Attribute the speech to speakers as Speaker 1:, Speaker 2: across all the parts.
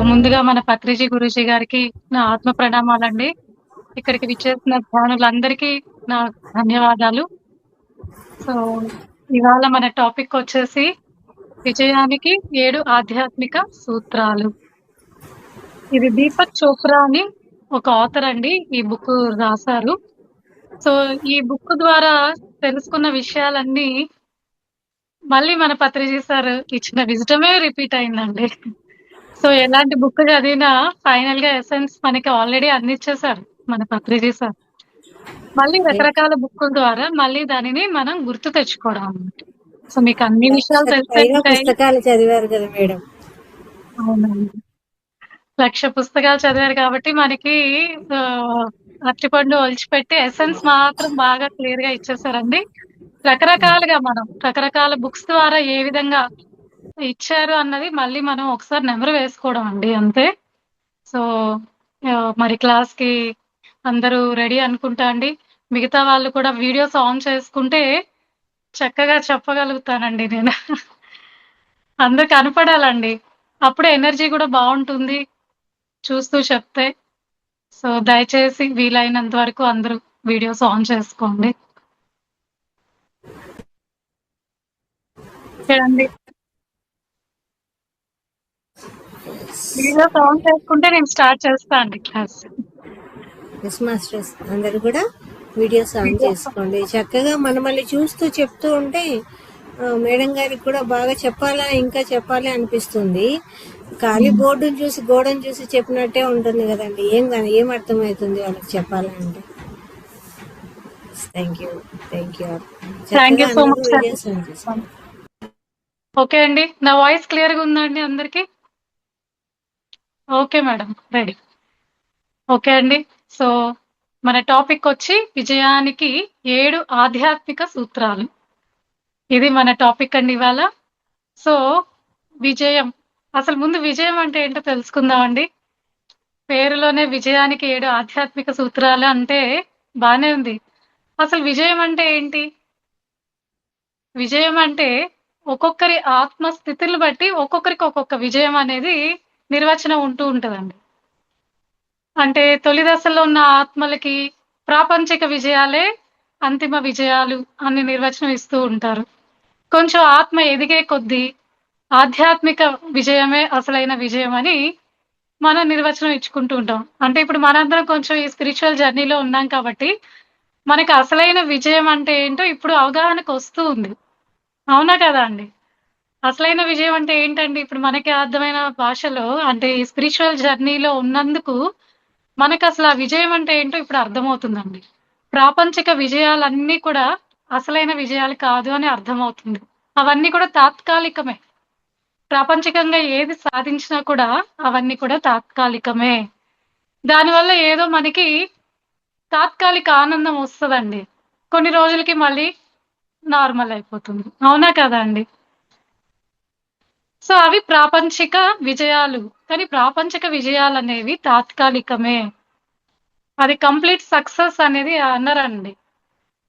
Speaker 1: ముందుగా మన పత్రిజీ గురూజీ గారికి నా ఆత్మ ప్రణామాలండి. ఇక్కడికి విచ్చేసిన ధ్యానులందరికీ నా ధన్యవాదాలు. సో, ఇవాళ మన టాపిక్ వచ్చేసి విజయానికి 7 ఆధ్యాత్మిక సూత్రాలు. ఇది దీపక్ చోప్రా అని ఒక ఆథర్ అండి ఈ బుక్ రాశారు. సో, ఈ బుక్ ద్వారా తెలుసుకున్న విషయాలన్నీ మళ్ళీ మన పత్రిజీ సార్ ఇచ్చిన విజ్డమే రిపీట్ అయిందండి. సో, ఎలాంటి బుక్ చదివినా ఫైనల్‌గా ఎసెన్స్ మనకి ఆల్రెడీ అందించేసారు మన పత్రిజీ సార్. మళ్ళీ
Speaker 2: రైట్.
Speaker 1: రకరకాల బుక్కుల ద్వారా మళ్ళీ దానిని మనం గుర్తు తెచ్చుకోవడం అన్నమాట. సో, మీకు అన్ని విషయాలు
Speaker 2: 1,00,000కు
Speaker 1: తెలిసే
Speaker 2: పైగా
Speaker 1: ఉంటాయి.
Speaker 2: పుస్తకాలు చదివారు కదా మేడం.
Speaker 1: అవునండి. 1,00,000 పుస్తకాలు చదివారు కాబట్టి మనకి అరటిపండు ఒలిచిపెట్టి ఎసెన్స్ మాత్రం బాగా క్లియర్‌గా ఇచ్చేసారండి. రకరకాల బుక్స్ ద్వారా ఏ విధంగా ఇచ్చారు అన్నది మళ్ళీ మనం ఒకసారి నెమరు వేసుకోవడం అండి అంతే. సో, మరి క్లాస్‌కి అందరూ రెడీ అనుకుంటా అండి. మిగతా వాళ్ళు కూడా వీడియోస్ ఆన్ చేసుకుంటే చక్కగా చెప్పగలుగుతానండి నేను. అందరూ కనపడాలండి. అప్పుడే ఎనర్జీ కూడా బావుంటుంది చూస్తూ చెప్తే. సో, దయచేసి వీలైనంత వరకు అందరూ వీడియోస్ ఆన్ చేసుకోండి. చూడండి. వీడియోస్ ఆన్ చేసుకుంటే నేను స్టార్ట్ చేస్తా అండి క్లాస్.
Speaker 2: ఎస్ మాస్టర్స్ అందరూ కూడా వీడియోస్ ఆన్ చేసుకోండి. చక్కగా మనమల్ని చూస్తూ చెప్తూ ఉంటే మేడం గారికి కూడా బాగా చెప్పాలా ఇంకా చెప్పాలి అనిపిస్తుంది. ఖాళీ బోర్డును చూసి గోడను చూసి చెప్పినట్టే ఉంటుంది కదండి. ఏం అర్థమవుతుంది వాళ్ళకి చెప్పాలంటే. Thank you.
Speaker 1: థ్యాంక్
Speaker 2: చక్కగా
Speaker 1: యూ సో
Speaker 2: అందరూ
Speaker 1: మచ్
Speaker 2: వీడియోస్ ఆన్ చేసుకోండి.
Speaker 1: ఓకే అండి. నా వాయిస్ క్లియర్‌గా ఉందా అండి అందరికి? Okay madam. రెడీ. ఓకే అండి. సో, మన టాపిక్ వచ్చి విజయానికి 7 ఆధ్యాత్మిక సూత్రాలు. ఇది మన టాపిక్ అండి ఇవాళ. సో, విజయం. అసలు ముందు విజయం అంటే ఏంటో తెలుసుకుందామండి. పేరులోనే విజయానికి 7 ఆధ్యాత్మిక సూత్రాలు అంటే బానే ఉంది. అసలు విజయం అంటే ఏంటి? విజయం అంటే ఒక్కొక్కరి ఆత్మ స్థితులను బట్టి ఒక్కొక్కరికి ఒక్కొక్క విజయం అనేది నిర్వచనం ఉంటూ ఉంటదండి. అంటే తొలి దశలో ఉన్న ఆత్మలకి ప్రాపంచిక విజయాలే అంతిమ విజయాలు అని నిర్వచనం ఇస్తూ ఉంటారు. కొంచెం ఆత్మ ఎదిగే కొద్దీ ఆధ్యాత్మిక విజయమే అసలైన విజయం అని మనం నిర్వచనం ఇచ్చుకుంటూ ఉంటాం. అంటే ఇప్పుడు మనందరం కొంచెం ఈ స్పిరిచువల్ జర్నీలో ఉన్నాం కాబట్టి మనకి అసలైన విజయం అంటే ఏంటో ఇప్పుడు అవగాహనకు వస్తూ ఉంది. అవునా కదా అండి? అసలైన విజయం అంటే ఏంటండి? ఇప్పుడు మనకి అర్థమైన భాషలో అంటే ఈ స్పిరిచువల్ జర్నీలో ఉన్నందుకు మనకసలు ఆ విజయం అంటే ఏంటో ఇప్పుడు అర్థమవుతుందండి. ప్రాపంచిక విజయాలన్నీ కూడా అసలైన విజయాలు కాదు అని అర్థమవుతుంది. అవన్నీ కూడా తాత్కాలికమే. ప్రాపంచికంగా ఏది సాధించినా కూడా అవన్నీ కూడా తాత్కాలికమే. దానివల్ల ఏదో మనకి తాత్కాలిక ఆనందం వస్తదండి. కొన్ని రోజులకి మళ్ళీ నార్మల్ అయిపోతుంది. అవునా కదా అండి? సో, అవి ప్రాపంచిక విజయాలు. కానీ ప్రాపంచిక విజయాలనేవి తాత్కాలికమే. అది కంప్లీట్ సక్సెస్ అనేది అనరండి.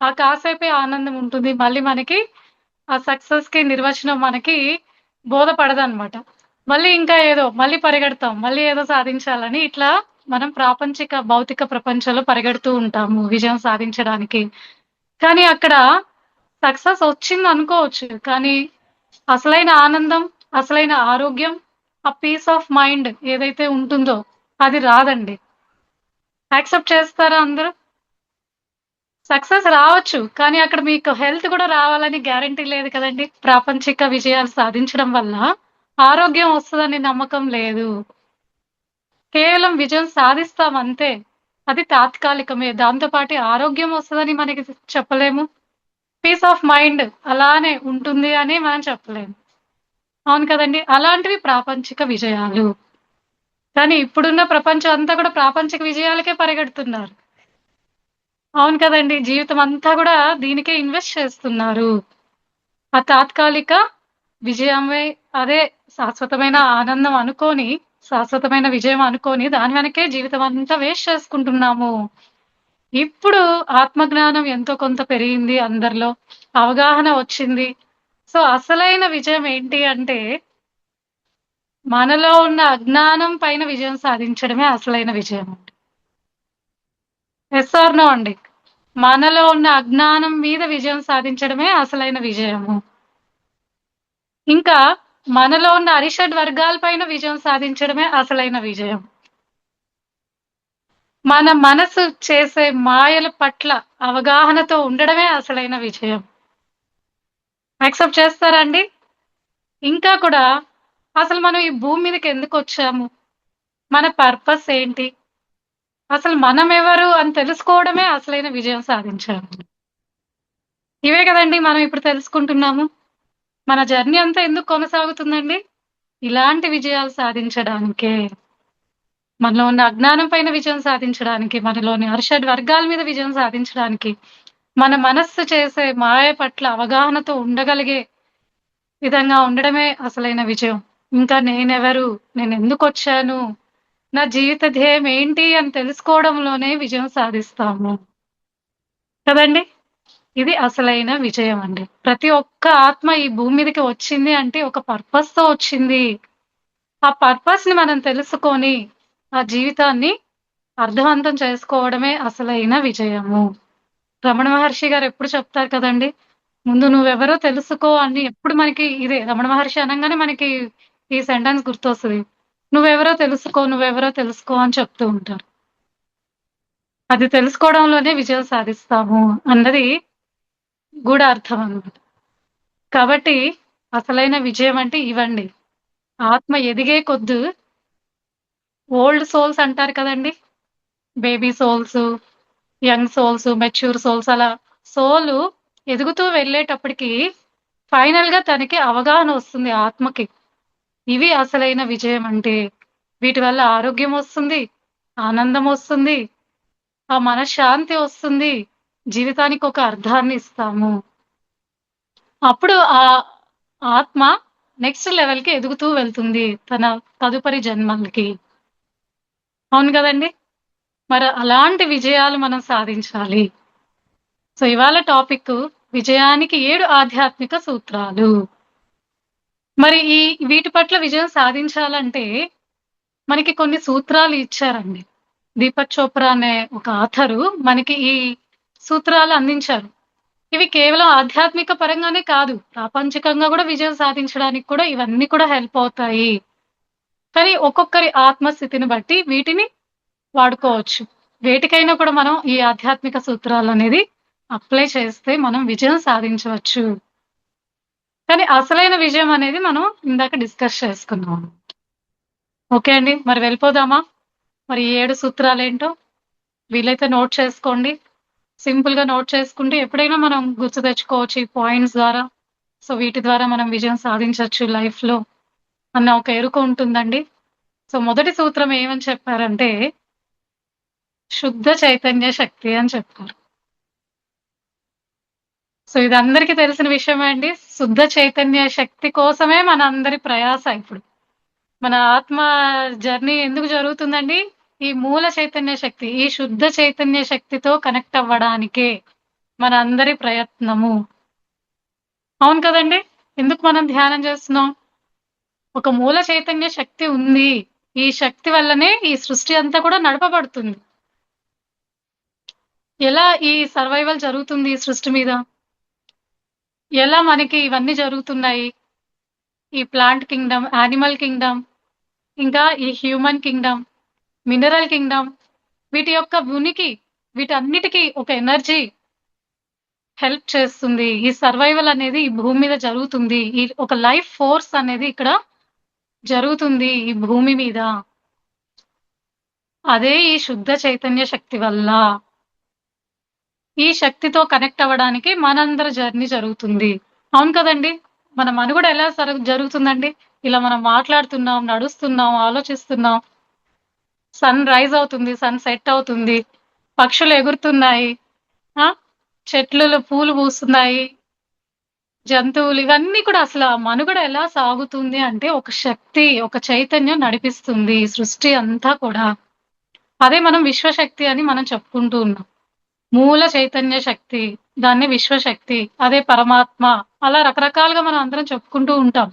Speaker 1: ఆ కాసేపే ఆనందం ఉంటుంది. మళ్ళీ మనకి ఆ సక్సెస్‌కి నిర్వచనం మనకి బోధపడదనమాట. మళ్ళీ ఇంకా ఏదో మళ్ళీ పరిగెడతాం. మళ్ళీ ఏదో సాధించాలని ఇట్లా మనం ప్రాపంచిక, భౌతిక ప్రపంచంలో పరిగెడుతూ ఉంటాము విజయం సాధించడానికి. కానీ అక్కడ సక్సెస్ వచ్చిందనుకోవచ్చు. కానీ అసలైన ఆనందం, అసలైన ఆరోగ్యం, ఆ పీస్ ఆఫ్ మైండ్ ఏదైతే ఉంటుందో అది రాదండి. యాక్సెప్ట్ చేస్తారా అందరూ? సక్సెస్ రావచ్చు. కానీ అక్కడ మీకు హెల్త్ కూడా రావాలని గ్యారంటీ లేదు కదండీ! ప్రాపంచిక విజయాలు సాధించడం వల్ల ఆరోగ్యం వస్తదని నమ్మకం లేదు. కేవలం విజయం సాధిస్తాం అంతే. అది తాత్కాలికమే. దాంతో పాటు ఆరోగ్యం వస్తదని మనకి చెప్పలేము. పీస్ ఆఫ్ మైండ్ అలానే ఉంటుంది అని మనం చెప్పలేము. అవును కదండీ! అలాంటివి ప్రాపంచిక విజయాలు. కానీ ఇప్పుడున్న ప్రపంచం అంతా కూడా ప్రాపంచిక విజయాలకే పరిగెడుతున్నారు. అవును కదండీ! జీవితం అంతా కూడా దీనికే ఇన్వెస్ట్ చేస్తున్నారు. ఆ తాత్కాలిక విజయమే అదే శాశ్వతమైన ఆనందం అనుకోని, శాశ్వతమైన విజయం అనుకోని దాని వెనకే జీవితం అంతా వేస్ట్ చేసుకుంటున్నాము. ఇప్పుడు ఆత్మజ్ఞానం ఎంతో కొంత పెరిగింది అందరిలో. అవగాహన వచ్చింది. సో, అసలైన విజయం ఏంటి అంటే మనలో ఉన్న అజ్ఞానం పైన విజయం సాధించడమే అసలైన విజయం అండి. ఎస్ ఆర్ నో అండి? మనలో ఉన్న అజ్ఞానం మీద విజయం సాధించడమే అసలైన విజయము. ఇంకా మనలో ఉన్న అరిషడ్ వర్గాల పైన విజయం సాధించడమే అసలైన విజయం. మన మనసు చేసే మాయల పట్ల అవగాహనతో ఉండడమే అసలైన విజయం. యాక్సెప్ట్ చేస్తారా అండి? ఇంకా కూడా అసలు మనం ఈ భూమి మీదకి ఎందుకొచ్చాము? మన పర్పస్ ఏంటి? అసలు మనమెవరు అని తెలుసుకోవడమే అసలైన విజయం సాధించాము. ఇవే కదండీ మనం ఇప్పుడు తెలుసుకుంటున్నాము. మన జర్నీ అంతా ఎందుకు కొనసాగుతుందండి? ఇలాంటి విజయాలు సాధించడానికే. మనలో ఉన్న అజ్ఞానం పైన విజయం సాధించడానికి, మనలోని అరిషడ్ వర్గాల మీద విజయం సాధించడానికి, మన మనస్సు చేసే మాయ పట్ల అవగాహనతో ఉండగలిగే విధంగా ఉండడమే అసలైన విజయం. ఇంకా నేనెవరు? నేనెందుకొచ్చాను? నా జీవిత ధ్యేయం ఏంటి అని తెలుసుకోవడంలోనే విజయం సాధిస్తాము. కదండీ! ఇది అసలైన విజయం అండి. ప్రతి ఒక్క ఆత్మ ఈ భూమి మీదకి వచ్చింది అంటే ఒక పర్పస్‌తో వచ్చింది. ఆ పర్పస్‌ని మనం తెలుసుకొని, ఆ జీవితాన్ని అర్థవంతం చేసుకోవడమే అసలైన విజయము. రమణ మహర్షి గారు ఎప్పుడు చెప్తారు కదండీ! ముందు నువ్వెవరో తెలుసుకో అని ఎప్పుడు మనకి ఇదే రమణ మహర్షి అనంగానే మనకి ఈ సెంటెన్స్ గుర్తొస్తది. నువ్వెవరో తెలుసుకో, నువ్వెవరో తెలుసుకో అని చెప్తూ ఉంటారు. అది తెలుసుకోవడంలోనే విజయం సాధిస్తాము అన్నది గూఢార్థం అన్నమాట. కాబట్టి అసలైన విజయం అంటే ఇవండి. ఆత్మ ఎదిగే కొద్దీ ఓల్డ్ సోల్స్ అంటారు కదండీ! Baby souls, young souls, mature souls అలా సోలు ఎదుగుతూ వెళ్ళేటప్పటికి ఫైనల్‌గా తనకి అవగాహన వస్తుంది ఆత్మకి. ఇవి అసలైన విజయం అంటే. వీటి వల్ల ఆరోగ్యం వస్తుంది, ఆనందం వస్తుంది, ఆ మనశ్శాంతి వస్తుంది. జీవితానికి ఒక అర్థాన్ని ఇస్తాము. అప్పుడు ఆ ఆత్మ నెక్స్ట్ లెవెల్‌కి ఎదుగుతూ వెళ్తుంది తన తదుపరి జన్మలకి. అవును గదండీ! మరి అలాంటి విజయాలు మనం సాధించాలి. సో, ఇవాళ టాపిక్కు విజయానికి 7 ఆధ్యాత్మిక సూత్రాలు. మరి వీటి పట్ల విజయం సాధించాలంటే మనకి కొన్ని సూత్రాలు ఇచ్చారండి. దీపక్ చోప్రా అనే ఒక ఆథరు మనకి ఈ సూత్రాలు అందించారు. ఇవి కేవలం ఆధ్యాత్మిక పరంగానే కాదు, ప్రాపంచికంగా గూడా విజయం సాధించడానికి కూడా ఇవన్నీ కూడా హెల్ప్ అవుతాయి. కానీ ఒక్కొక్కరి ఆత్మస్థితిని బట్టి వీటిని వాడుకోవచ్చు. వేటికైనా కూడా మనం ఈ ఆధ్యాత్మిక సూత్రాలనేది అప్లై చేస్తే మనం విజయం సాధించవచ్చు. కానీ అసలైన విజయం అనేది మనం ఇందాక డిస్కస్ చేసుకున్నాం. ఓకే అండి. మరి వెళ్ళిపోదామా? మరి ఈ 7 సూత్రాలేంటో వీలైతే నోట్ చేసుకోండి. సింపుల్‌గా నోట్ చేసుకుంటే ఎప్పుడైనా మనం గుర్తు తెచ్చుకోవచ్చు ఈ పాయింట్స్ ద్వారా. సో, వీటి ద్వారా మనం విజయం సాధించొచ్చు లైఫ్‌లో అన్న ఒక ఎరుక ఉంటుందండి. సో, మొదటి సూత్రం ఏమని చెప్పారంటే, శుద్ధ చైతన్య శక్తి అని చెప్పారు. సో, ఇది అందరికీ తెలిసిన విషయమే అండి. శుద్ధ చైతన్య శక్తి కోసమే మనందరి ప్రయాస ఇప్పుడు. మన ఆత్మ జర్నీ ఎందుకు జరుగుతుందండి? ఈ మూల చైతన్య శక్తి, ఈ శుద్ధ చైతన్య శక్తితో కనెక్ట్ అవ్వడానికే మనందరి ప్రయత్నము. అవును కదండీ! ఎందుకు మనం ధ్యానం చేస్తున్నాం? ఒక మూల చైతన్య శక్తి ఉంది. ఈ శక్తి వల్లనే ఈ సృష్టి అంతా కూడా నడపబడుతుంది. ఎలా ఈ సర్వైవల్ జరుగుతుంది ఈ సృష్టి మీద? ఎలా మనకి ఇవన్నీ జరుగుతున్నాయి? ఈ ప్లాంట్ కింగ్డమ్, యానిమల్ కింగ్డమ్, ఇంకా ఈ హ్యూమన్ కింగ్డమ్, మినరల్ కింగ్డమ్ వీటి యొక్క ఉనికి, వీటన్నిటికి ఒక ఎనర్జీ హెల్ప్ చేస్తుంది. ఈ సర్వైవల్ అనేది ఈ భూమి మీద జరుగుతుంది. ఈ ఒక లైఫ్ ఫోర్స్ అనేది ఇక్కడ జరుగుతుంది ఈ భూమి మీద. అదే ఈ శుద్ధ చైతన్య శక్తి వల్ల. ఈ శక్తితో కనెక్ట్ అవ్వడానికి మనందరి జర్నీ జరుగుతుంది. అవును కదండీ! మన మనుగడ ఎలా జరుగుతుందండి? ఇలా మనం మాట్లాడుతున్నాం, నడుస్తున్నాం, ఆలోచిస్తున్నాం. సన్ రైజ్ అవుతుంది, సన్ సెట్ అవుతుంది. పక్షులు ఎగురుతున్నాయి. ఆ! చెట్లులో పూలు పూస్తున్నాయి. జంతువులు ఇవన్నీ కూడా అసల మనుగడ ఎలా సాగుతుంది అంటే ఒక శక్తి, ఒక చైతన్యం నడిపిస్తుంది ఈ సృష్టి అంతా కూడా. అదే మనం విశ్వశక్తి అని మనం చెప్పుకుంటూ ఉన్నాం. మూల చైతన్య శక్తి, దాన్ని విశ్వశక్తి, అదే పరమాత్మ అలా రకరకాలుగా మనం అందరం చెప్పుకుంటూ ఉంటాం.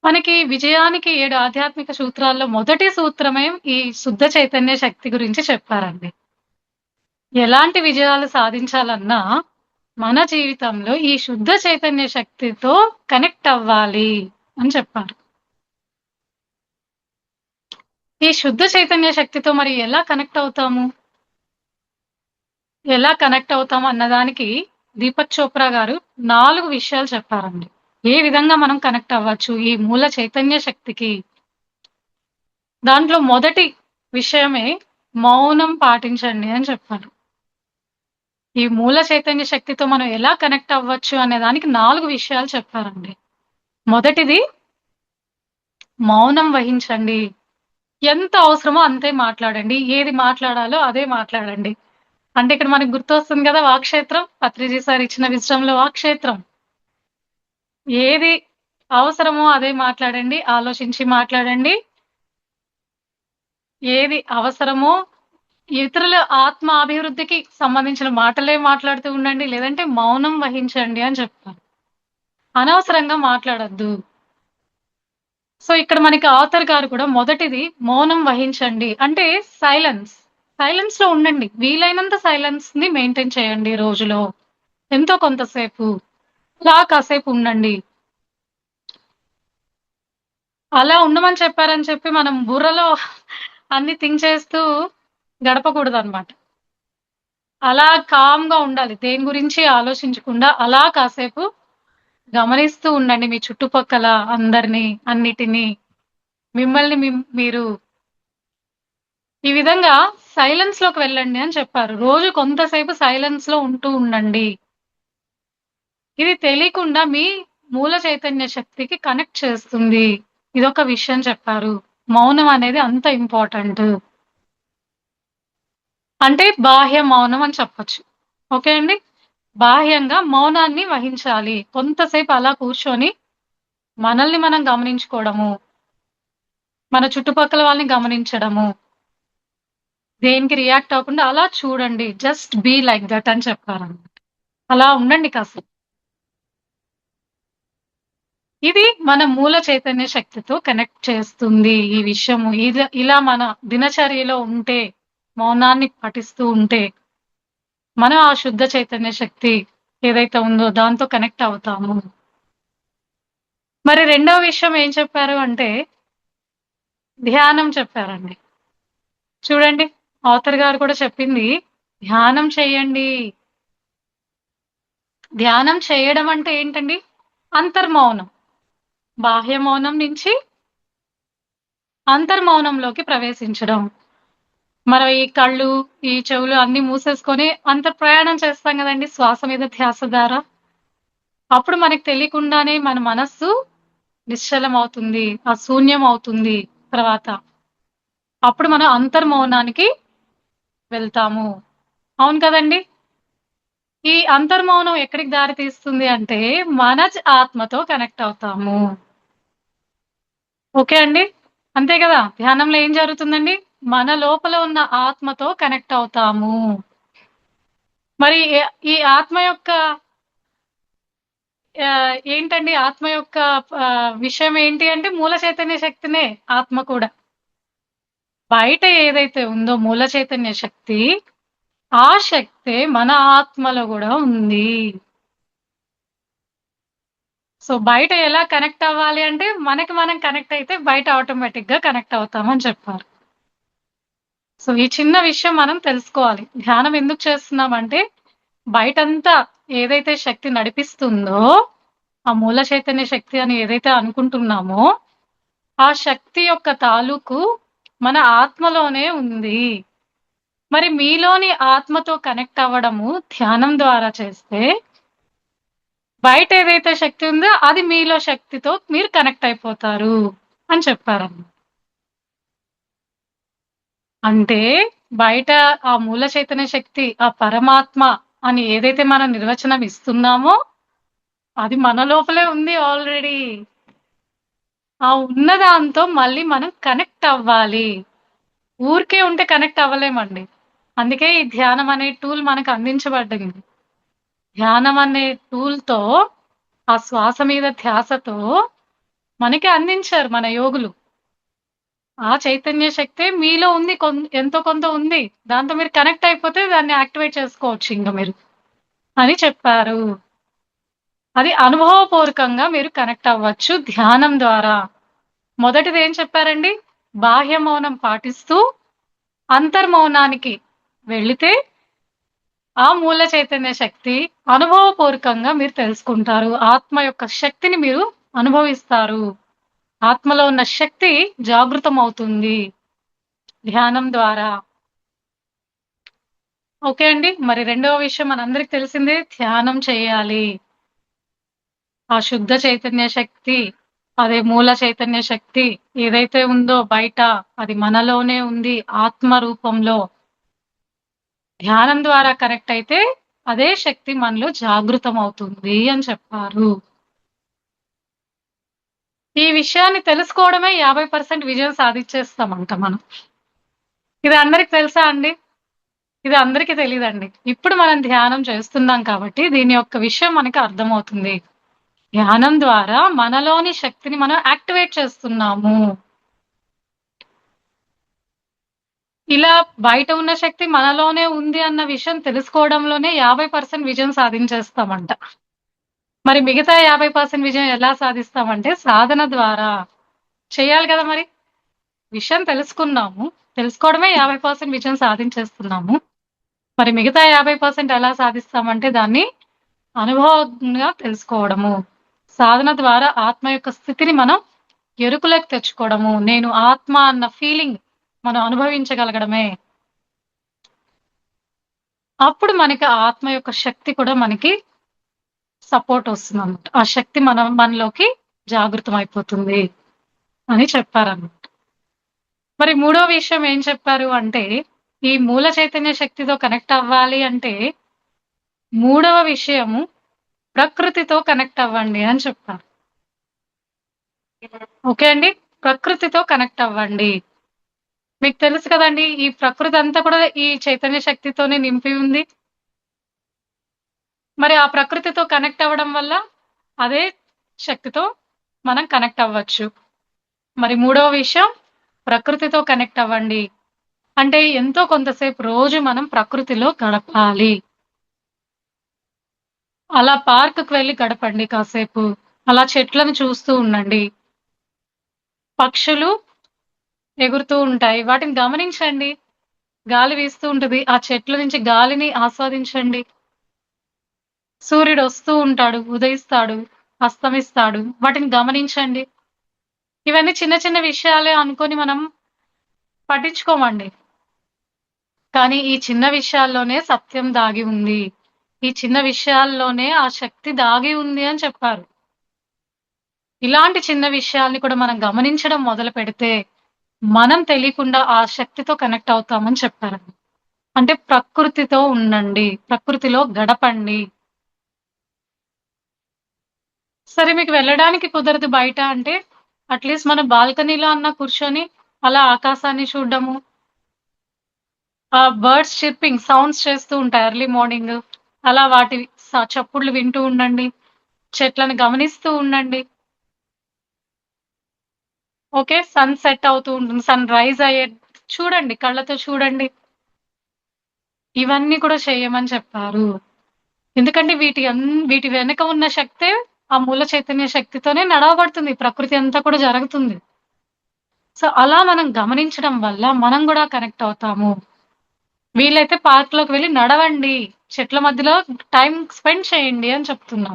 Speaker 1: మనకి విజయానికి 7 ఆధ్యాత్మిక సూత్రాల్లో మొదటి సూత్రమే ఈ శుద్ధ చైతన్య శక్తి గురించి చెప్పారండి. ఎలాంటి విజయాలు సాధించాలన్నా మన జీవితంలో ఈ శుద్ధ చైతన్య శక్తితో కనెక్ట్ అవ్వాలి అని చెప్పారు. ఈ శుద్ధ చైతన్య శక్తితో మరి ఎలా కనెక్ట్ అవుతాము? ఎలా కనెక్ట్ అవుతాము అన్నదానికి దీపక్ చోప్రా గారు 4 విషయాలు చెప్పారండి. ఏ విధంగా మనం కనెక్ట్ అవ్వచ్చు ఈ మూల చైతన్య శక్తికి? దాంట్లో మొదటి విషయమే మౌనం పాటించండి అని చెప్పారు. ఈ మూల చైతన్య శక్తితో మనం ఎలా కనెక్ట్ అవ్వచ్చు అనే దానికి 4 విషయాలు చెప్పారండి. మొదటిది మౌనం వహించండి. ఎంత అవసరమో అంతే మాట్లాడండి. ఏది మాట్లాడాలో అదే మాట్లాడండి. అంటే ఇక్కడ మనకు గుర్తొస్తుంది కదా వాక్క్షేత్రం. పత్రిజీ సార్ ఇచ్చిన విజడంలో వాక్క్షేత్రం. ఏది అవసరమో అదే మాట్లాడండి. ఆలోచించి మాట్లాడండి. ఏది అవసరమో ఇతరుల ఆత్మ అభివృద్ధికి సంబంధించిన మాటలే మాట్లాడుతూ ఉండండి. లేదంటే మౌనం వహించండి అని చెప్తారు. అనవసరంగా మాట్లాడొద్దు. సో ఇక్కడ మనకి ఆథర్ గారు కూడా మొదటిది మౌనం వహించండి. అంటే సైలెన్స్. సైలెన్స్ లో ఉండండి. వీలైనంత సైలెన్స్ ని మెయింటైన్ చేయండి రోజులో. ఎంతో కొంతసేపు అలా కాసేపు ఉండండి. అలా ఉండమని చెప్పారని చెప్పి మనం బుర్రలో అన్ని థింక్ చేస్తూ గడపకూడదన్నమాట. అలా కామ్ గా ఉండాలి. దేని గురించి ఆలోచించకుండా అలా కాసేపు గమనిస్తూ ఉండండి మీ చుట్టుపక్కల అందరినీ, అన్నిటినీ. మిమ్మల్ని మీరు ఈ విధంగా సైలెన్స్ లోకి వెళ్ళండి అని చెప్పారు. రోజు కొంతసేపు సైలెన్స్ లో ఉంటూ ఉండండి. ఇది తెలియకుండా మీ మూల చైతన్య శక్తికి కనెక్ట్ చేస్తుంది. ఇదొక విషయం చెప్పారు. మౌనం అనేది అంత ఇంపార్టెంట్. అంటే బాహ్య మౌనం అని చెప్పొచ్చు. ఓకే అండి. బాహ్యంగా మౌనాన్ని వహించాలి. కొంతసేపు అలా కూర్చొని మనల్ని మనం గమనించుకోవడము, మన చుట్టుపక్కల వాళ్ళని గమనించడము, దేనికి రియాక్ట్ అవ్వకుండా అలా చూడండి. జస్ట్ బీ లైక్ దట్ అని చెప్పారన్నమాట. అలా ఉండండి కాసేపు. ఇది మన మూల చైతన్య శక్తితో కనెక్ట్ చేస్తుంది ఈ విషయము. ఇలా మన దినచర్యలో ఉంటే, మౌనాన్ని పఠిస్తూ ఉంటే, మనం ఆ శుద్ధ చైతన్య శక్తి ఏదైతే ఉందో దాంతో కనెక్ట్ అవుతాము. మరి రెండవ విషయం ఏం చెప్పారు అంటే ధ్యానం చెప్పారండి. చూడండి ఆథర్ గారు కూడా చెప్పింది ధ్యానం చేయండి. ధ్యానం చేయడం అంటే ఏంటండి? అంతర్మౌనం. బాహ్య మౌనం నుంచి అంతర్మౌనంలోకి ప్రవేశించడం. మనం ఈ కళ్ళు, ఈ చెవులు అన్ని మూసేసుకొని ప్రయాణం చేస్తాం కదండి శ్వాస మీద ధ్యాస ద్వారా. అప్పుడు మనకు తెలియకుండానే మన మనస్సు నిశ్చలం అవుతుంది, శూన్యం అవుతుంది. తర్వాత అప్పుడు మనం అంతర్మౌనానికి వెళ్తాము. అవును కదండి. ఈ అంతర్మౌనం ఎక్కడికి దారి తీస్తుంది అంటే మన ఆత్మతో కనెక్ట్ అవుతాము. ఓకే అండి. అంతే కదా. ధ్యానంలో ఏం జరుగుతుందండి? మన లోపల ఉన్న ఆత్మతో కనెక్ట్ అవుతాము. మరి ఈ ఆత్మ యొక్క ఏంటండి? ఆత్మ యొక్క విషయం ఏంటి అంటే మూల చైతన్య శక్తినే ఆత్మ కూడా. బయట ఏదైతే ఉందో మూల చైతన్య శక్తి, ఆ శక్తే మన ఆత్మలో కూడా ఉంది. సో బయట ఎలా కనెక్ట్ అవ్వాలి అంటే మనకి మనం కనెక్ట్ అయితే బయట ఆటోమేటిక్ గా కనెక్ట్ అవుతామని చెప్పారు. సో ఈ చిన్న విషయం మనం తెలుసుకోవాలి. ధ్యానం ఎందుకు చేస్తున్నామంటే బయటంతా ఏదైతే శక్తి నడిపిస్తుందో ఆ మూల చైతన్య శక్తి అని ఏదైతే అనుకుంటున్నామో ఆ శక్తి యొక్క తాలూకు మన ఆత్మలోనే ఉంది. మరి మీలోని ఆత్మతో కనెక్ట్ అవ్వడము ధ్యానం ద్వారా చేస్తే బయట ఏదైతే శక్తి ఉందో అది మీలో శక్తితో మీరు కనెక్ట్ అయిపోతారు అని చెప్పారన్నమాట. అంటే బయట ఆ మూల చైతన్య శక్తి, ఆ పరమాత్మ అని ఏదైతే మనం నిర్వచనం ఇస్తున్నామో అది మన లోపలే ఉంది ఆల్రెడీ. ఆ ఉన్నదాంతో మళ్ళీ మనం కనెక్ట్ అవ్వాలి. ఊరికే ఉంటే కనెక్ట్ అవ్వలేమండి. అందుకే ఈ ధ్యానం అనే టూల్ మనకు అందించబడ్డది. ధ్యానం అనే టూల్తో ఆ శ్వాస మీద ధ్యాసతో మనకి అందించారు మన యోగులు. ఆ చైతన్య శక్తి మీలో ఉంది, ఎంతో కొంత ఉంది. దాంతో మీరు కనెక్ట్ అయిపోతే దాన్ని యాక్టివేట్ చేసుకోవచ్చు ఇంక మీరు అని చెప్పారు. అది అనుభవపూర్వకంగా మీరు కనెక్ట్ అవ్వచ్చు ధ్యానం ద్వారా. మొదటిది ఏం చెప్పారండి? బాహ్య మౌనం పాటిస్తూ అంతర్మౌనానికి వెళితే ఆ మూల చైతన్య శక్తి అనుభవపూర్వకంగా మీరు తెలుసుకుంటారు. ఆత్మ యొక్క శక్తిని మీరు అనుభవిస్తారు. ఆత్మలో ఉన్న శక్తి జాగృతమవుతుంది ధ్యానం ద్వారా. ఓకే అండి. మరి రెండవ విషయం మనందరికి తెలిసిందే, ధ్యానం చేయాలి. ఆ శుద్ధ చైతన్య శక్తి, అదే మూల చైతన్య శక్తి ఏదైతే ఉందో బయట, అది మనలోనే ఉంది ఆత్మ రూపంలో. ధ్యానం ద్వారా కనెక్ట్ అయితే అదే శక్తి మనలో జాగృతం అవుతుంది అని చెప్పారు. ఈ విషయాన్ని తెలుసుకోవడమే 50% విజయం సాధించేస్తామంట మనం. ఇది అందరికి తెలుసా అండి? ఇది అందరికీ తెలీదండి. ఇప్పుడు మనం ధ్యానం చేస్తున్నాం కాబట్టి దీని యొక్క విషయం మనకి అర్థమవుతుంది. ధ్యానం ద్వారా మనలోని శక్తిని మనం యాక్టివేట్ చేస్తున్నాము. ఇలా బయట ఉన్న శక్తి మనలోనే ఉంది అన్న విషయం తెలుసుకోవడంలోనే 50% విజయం సాధించేస్తామంట. మరి మిగతా 50% విజయం ఎలా సాధిస్తామంటే సాధన ద్వారా. చేయాలి కదా మరి. విషయం తెలుసుకున్నాము. తెలుసుకోవడమే 50% విజయం సాధించేస్తున్నాము. మరి మిగతా 50% ఎలా సాధిస్తామంటే దాన్ని అనుభవంగా తెలుసుకోవడము. సాధన ద్వారా ఆత్మ యొక్క స్థితిని మనం ఎరుకులోకి తెచ్చుకోవడము. నేను ఆత్మ అన్న ఫీలింగ్ మనం అనుభవించగలగడమే. అప్పుడు మనకి ఆత్మ యొక్క శక్తి కూడా మనకి సపోర్ట్ వస్తుందన్నమాట. ఆ శక్తి మనలోకి జాగృతం అయిపోతుంది అని చెప్పారన్నమాట. మరి మూడో విషయం ఏం చెప్పారు అంటే, ఈ మూల చైతన్య శక్తితో కనెక్ట్ అవ్వాలి అంటే మూడవ విషయము ప్రకృతితో కనెక్ట్ అవ్వండి అని చెప్పారు. ఓకే అండి. ప్రకృతితో కనెక్ట్ అవ్వండి. మీకు తెలుసు కదండి, ఈ ప్రకృతి అంతా కూడా ఈ చైతన్య శక్తితోనే నింపి ఉంది. మరి ఆ ప్రకృతితో కనెక్ట్ అవ్వడం వల్ల అదే శక్తితో మనం కనెక్ట్ అవ్వచ్చు. మరి మూడవ విషయం ప్రకృతితో కనెక్ట్ అవ్వండి అంటే ఎంతో కొంతసేపు రోజు మనం ప్రకృతిలో గడపాలి. అలా పార్క్‌కి వెళ్లి గడపండి కాసేపు. అలా చెట్లను చూస్తూ ఉండండి. పక్షులు ఎగురుతూ ఉంటాయి. వాటిని గమనించండి. గాలి వీస్తూ ఉంటది. ఆ చెట్ల నుంచి గాలిని ఆస్వాదించండి. సూర్యుడు వస్తూ ఉంటాడు, ఉదయిస్తాడు, అస్తమిస్తాడు. వాటిని గమనించండి. ఇవన్నీ చిన్న చిన్న విషయాలే అనుకోని మనం పట్టించుకోమండి. కానీ ఈ చిన్న విషయాల్లోనే సత్యం దాగి ఉంది. ఈ చిన్న విషయాల్లోనే ఆ శక్తి దాగి ఉంది అని చెప్పారు. ఇలాంటి చిన్న విషయాల్ని కూడా మనం గమనించడం మొదలుపెడితే, మనం తెలియకుండా ఆ శక్తితో కనెక్ట్ అవుతామని చెప్పారండి. అంటే ప్రకృతితో ఉండండి. ప్రకృతిలో గడపండి. సరే మీకు వెళ్ళడానికి కుదరదు బయట అంటే, అట్‌లీస్ట్ మన బాల్కనీలో అన్నా కూర్చొని అలా ఆకాశాన్ని చూడడము, ఆ బర్డ్స్ చిర్పింగ్ సౌండ్స్ చేస్తూ ఉంటాయి ఎర్లీ మార్నింగ్. అలా వాటి చప్పుళ్ళు వింటూ ఉండండి. చెట్లను గమనిస్తూ ఉండండి. ఓకే. సన్ సెట్ అవుతూ ఉంటుంది. సన్ రైజ్ అయ్యే చూడండి. కళ్ళతో చూడండి. ఇవన్నీ కూడా చేయమని చెప్పారు. ఎందుకంటే వీటి వెనక ఉన్న శక్తే ఆ మూల చైతన్య శక్తితోనే నడవబడుతుంది. ప్రకృతి అంతా కూడా జరుగుతుంది. సో, అలా మనం గమనించడం వల్ల మనం గూడా కనెక్ట్ అవుతాము. వీలైతే పార్క్‌లోకి వెళ్లి నడవండి. చెట్ల మధ్యలో టైమ్ స్పెండ్ చేయండి అని చెప్తున్నా.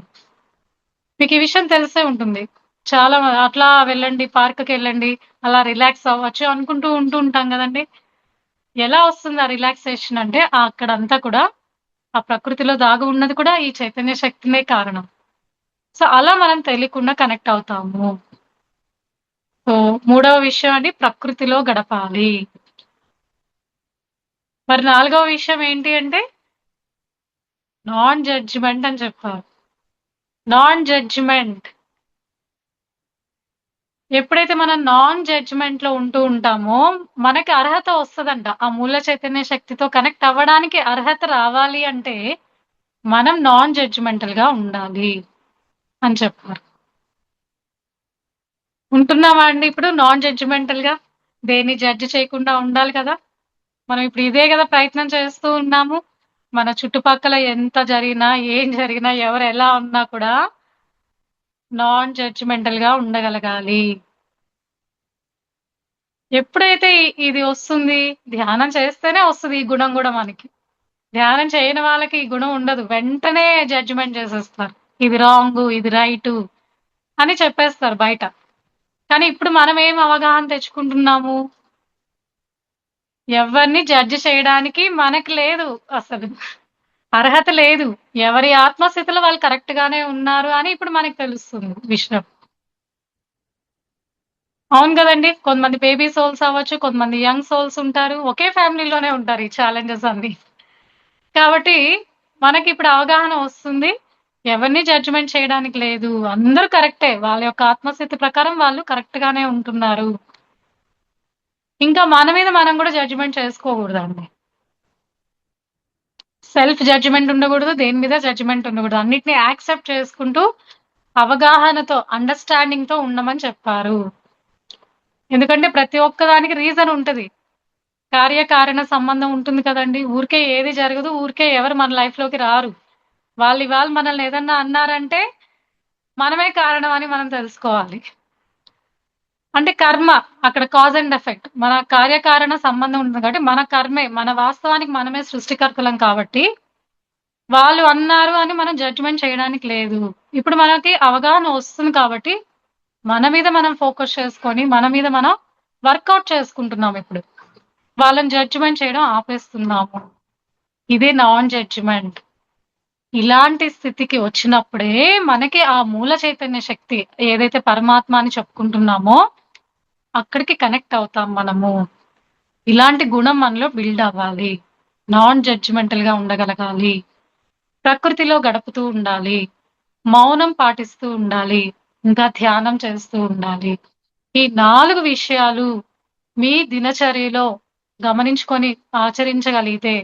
Speaker 1: మీకు ఈ విషయం తెలిసే ఉంటుంది. చాలా అట్లా వెళ్ళండి, పార్క్‌కెళ్ళండి, అలా రిలాక్స్ అవ్వచ్చు అనుకుంటూ ఉంటాం గదండీ! ఎలా వస్తుంది ఆ రిలాక్సేషన్ అంటే, అక్కడంతా కూడా ఆ ప్రకృతిలో దాగి ఉన్నది కూడా ఈ చైతన్య శక్తినే కారణం. సో, అలా మనం తెలియకుండా కనెక్ట్ అవుతాము. సో, మూడవ విషయం అండి ప్రకృతిలో గడపాలి. మరి నాలుగవ విషయం ఏంటి అంటే, నాన్ జడ్జ్‌మెంట్ అని చెప్పారు. Non judgment. ఎప్పుడైతే మనం నాన్ జడ్జ్‌మెంట్‌లో ఉంటూ ఉంటామో, మనకి అర్హత వస్తదంట. ఆ మూల చైతన్య శక్తితో కనెక్ట్ అవ్వడానికి అర్హత రావాలి అంటే, మనం నాన్ జడ్జ్‌మెంటల్‌గా ఉండాలి అని చెప్పారు. ఉంటున్నామా అండి ఇప్పుడు నాన్ జడ్జిమెంటల్ గా? దేన్ని జడ్జ్ చేయకుండా ఉండాలి కదా! మనం ఇప్పుడు ఇదే కదా ప్రయత్నం చేస్తూ ఉన్నాము. మన చుట్టుపక్కల ఎంత జరిగినా, ఏం జరిగినా, ఎవరు ఎలా ఉన్నా కూడా నాన్ జడ్జిమెంటల్ గా ఉండగలగాలి. ఎప్పుడైతే ఇది వస్తుంది, ధ్యానం చేస్తేనే వస్తది ఈ గుణం గూడా మనకి. ధ్యానం చేయని వాళ్ళకి ఈ గుణం ఉండదు. వెంటనే జడ్జిమెంట్ చేసేస్తారు. ఇది రాంగు, ఇది రైటు అని చెప్పేస్తారు బయట. కానీ ఇప్పుడు మనం ఏం అవగాహన తెచ్చుకుంటున్నాము? ఎవరిని జడ్జ్ చేయడానికి మనకి లేదు అసలు. అర్హత లేదు. ఎవరి ఆత్మస్థితిలో వాళ్ళు కరెక్ట్ గానే ఉన్నారు అని ఇప్పుడు మనకు తెలుస్తుంది విషయం. అవును గదండీ! కొంతమంది బేబీ సోల్స్ అవ్వచ్చు, కొంతమంది యంగ్ సోల్స్ ఉంటారు. ఒకే ఫ్యామిలీలోనే ఉంటారు ఈ ఛాలెంజెస్ అన్నీ. కాబట్టి మనకిప్పుడు అవగాహన వస్తుంది. ఎవరిని జడ్జ్‌మెంట్ చేయడానికి లేదు. అందరూ కరెక్టే. వాళ్ళ యొక్క ఆత్మస్థితి ప్రకారం వాళ్ళు కరెక్ట్ గానే ఉంటున్నారు. ఇంకా మన మీద మనం గూడా జడ్జ్‌మెంట్ చేసుకోకూడదండి. సెల్ఫ్ జడ్జ్‌మెంట్ ఉండకూడదు. దేని మీద జడ్జ్‌మెంట్ ఉండకూడదు. అన్నిటిని యాక్సెప్ట్ చేసుకుంటూ అవగాహనతో, అండర్‌స్టాండింగ్‌తో ఉండమని చెప్పారు. ఎందుకంటే ప్రతి ఒక్కదానికి రీజన్ ఉంటది. కార్యకారణ సంబంధం ఉంటుంది కదండీ! ఊరికే ఏది జరగదు. ఊరికే ఎవరు మన లైఫ్‌లోకి రారు. వాళ్ళివాళ మనల్ని ఏదన్నా అన్నారంటే, మనమే కారణం అని మనం తెలుసుకోవాలి. అంటే కర్మ అక్కడ కాజ్ అండ్ ఎఫెక్ట్. మన కార్యకారణ సంబంధం ఉంటుంది కాబట్టి, మన కర్మే, మన వాస్తవానికి మనమే సృష్టికర్తలం కాబట్టి, వాళ్ళు అన్నారు అని మనం జడ్జ్‌మెంట్ చేయడానికి లేదు. ఇప్పుడు మనకి అవగాహన వస్తుంది కాబట్టి, మన మీద మనం ఫోకస్ చేసుకొని, మన మీద మనం వర్కౌట్ చేసుకుంటున్నాం ఇప్పుడు. వాళ్ళని జడ్జ్‌మెంట్ చేయడం ఆపేస్తున్నాము. ఇదే నాన్ జడ్జ్‌మెంట్. ఇలాంటి స్థితికి వచ్చినప్పుడే మనకి ఆ మూల చైతన్య శక్తి ఏదైతే పరమాత్మ అని చెప్పుకుంటున్నామో అక్కడికి కనెక్ట్ అవుతాం మనము. ఇలాంటి గుణం మనలో బిల్డ్ అవ్వాలి. నాన్ జడ్జ్‌మెంటల్‌గా ఉండగలగాలి. ప్రకృతిలో గడుపుతూ ఉండాలి. మౌనం పాటిస్తూ ఉండాలి. ఇంకా ధ్యానం చేస్తూ ఉండాలి. ఈ 4 విషయాలు మీ దినచర్యలో గమనించుకొని ఆచరించగలిగితే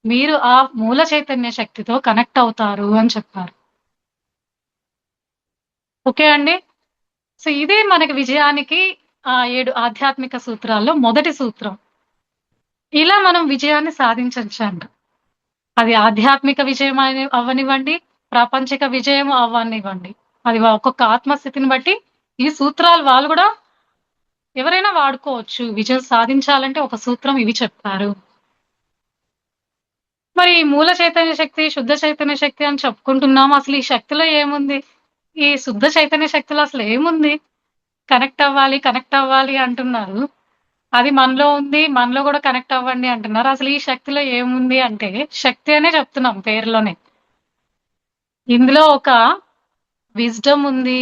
Speaker 1: మీరు ఆ మూల చైతన్య శక్తితో కనెక్ట్ అవుతారు అని చెప్పారు. ఓకే అండి. సో, ఇదే మనకి విజయానికి 7 ఆధ్యాత్మిక సూత్రాల్లో మొదటి సూత్రం. ఇలా మనం విజయాన్ని సాధించొచ్చంట. అది ఆధ్యాత్మిక విజయం అవ్వనివ్వండి, ప్రాపంచిక విజయం అవ్వనివ్వండి. అది ఒక్కొక్క ఆత్మస్థితిని బట్టి ఈ సూత్రాలు వాళ్ళు గూడా ఎవరైనా వాడుకోవచ్చు. విజయం సాధించాలంటే ఒక సూత్రం ఇవి చెప్పారు. మరి ఈ మూల చైతన్య శక్తి, శుద్ధ చైతన్య శక్తి అని చెప్పుకుంటున్నాం. అసలు ఈ శక్తిలో ఏముంది? ఈ శుద్ధ చైతన్య శక్తిలో అసలు ఏముంది? కనెక్ట్ అవ్వాలి అంటున్నారు. అది మనలో ఉంది. మనలో గూడా కనెక్ట్ అవ్వండి అంటున్నారు. అసలు ఈ శక్తిలో ఏముంది అంటే, శక్తి అనే చెప్తున్నాం పేరులోనే. ఇందులో ఒక విజ్డమ్ ఉంది.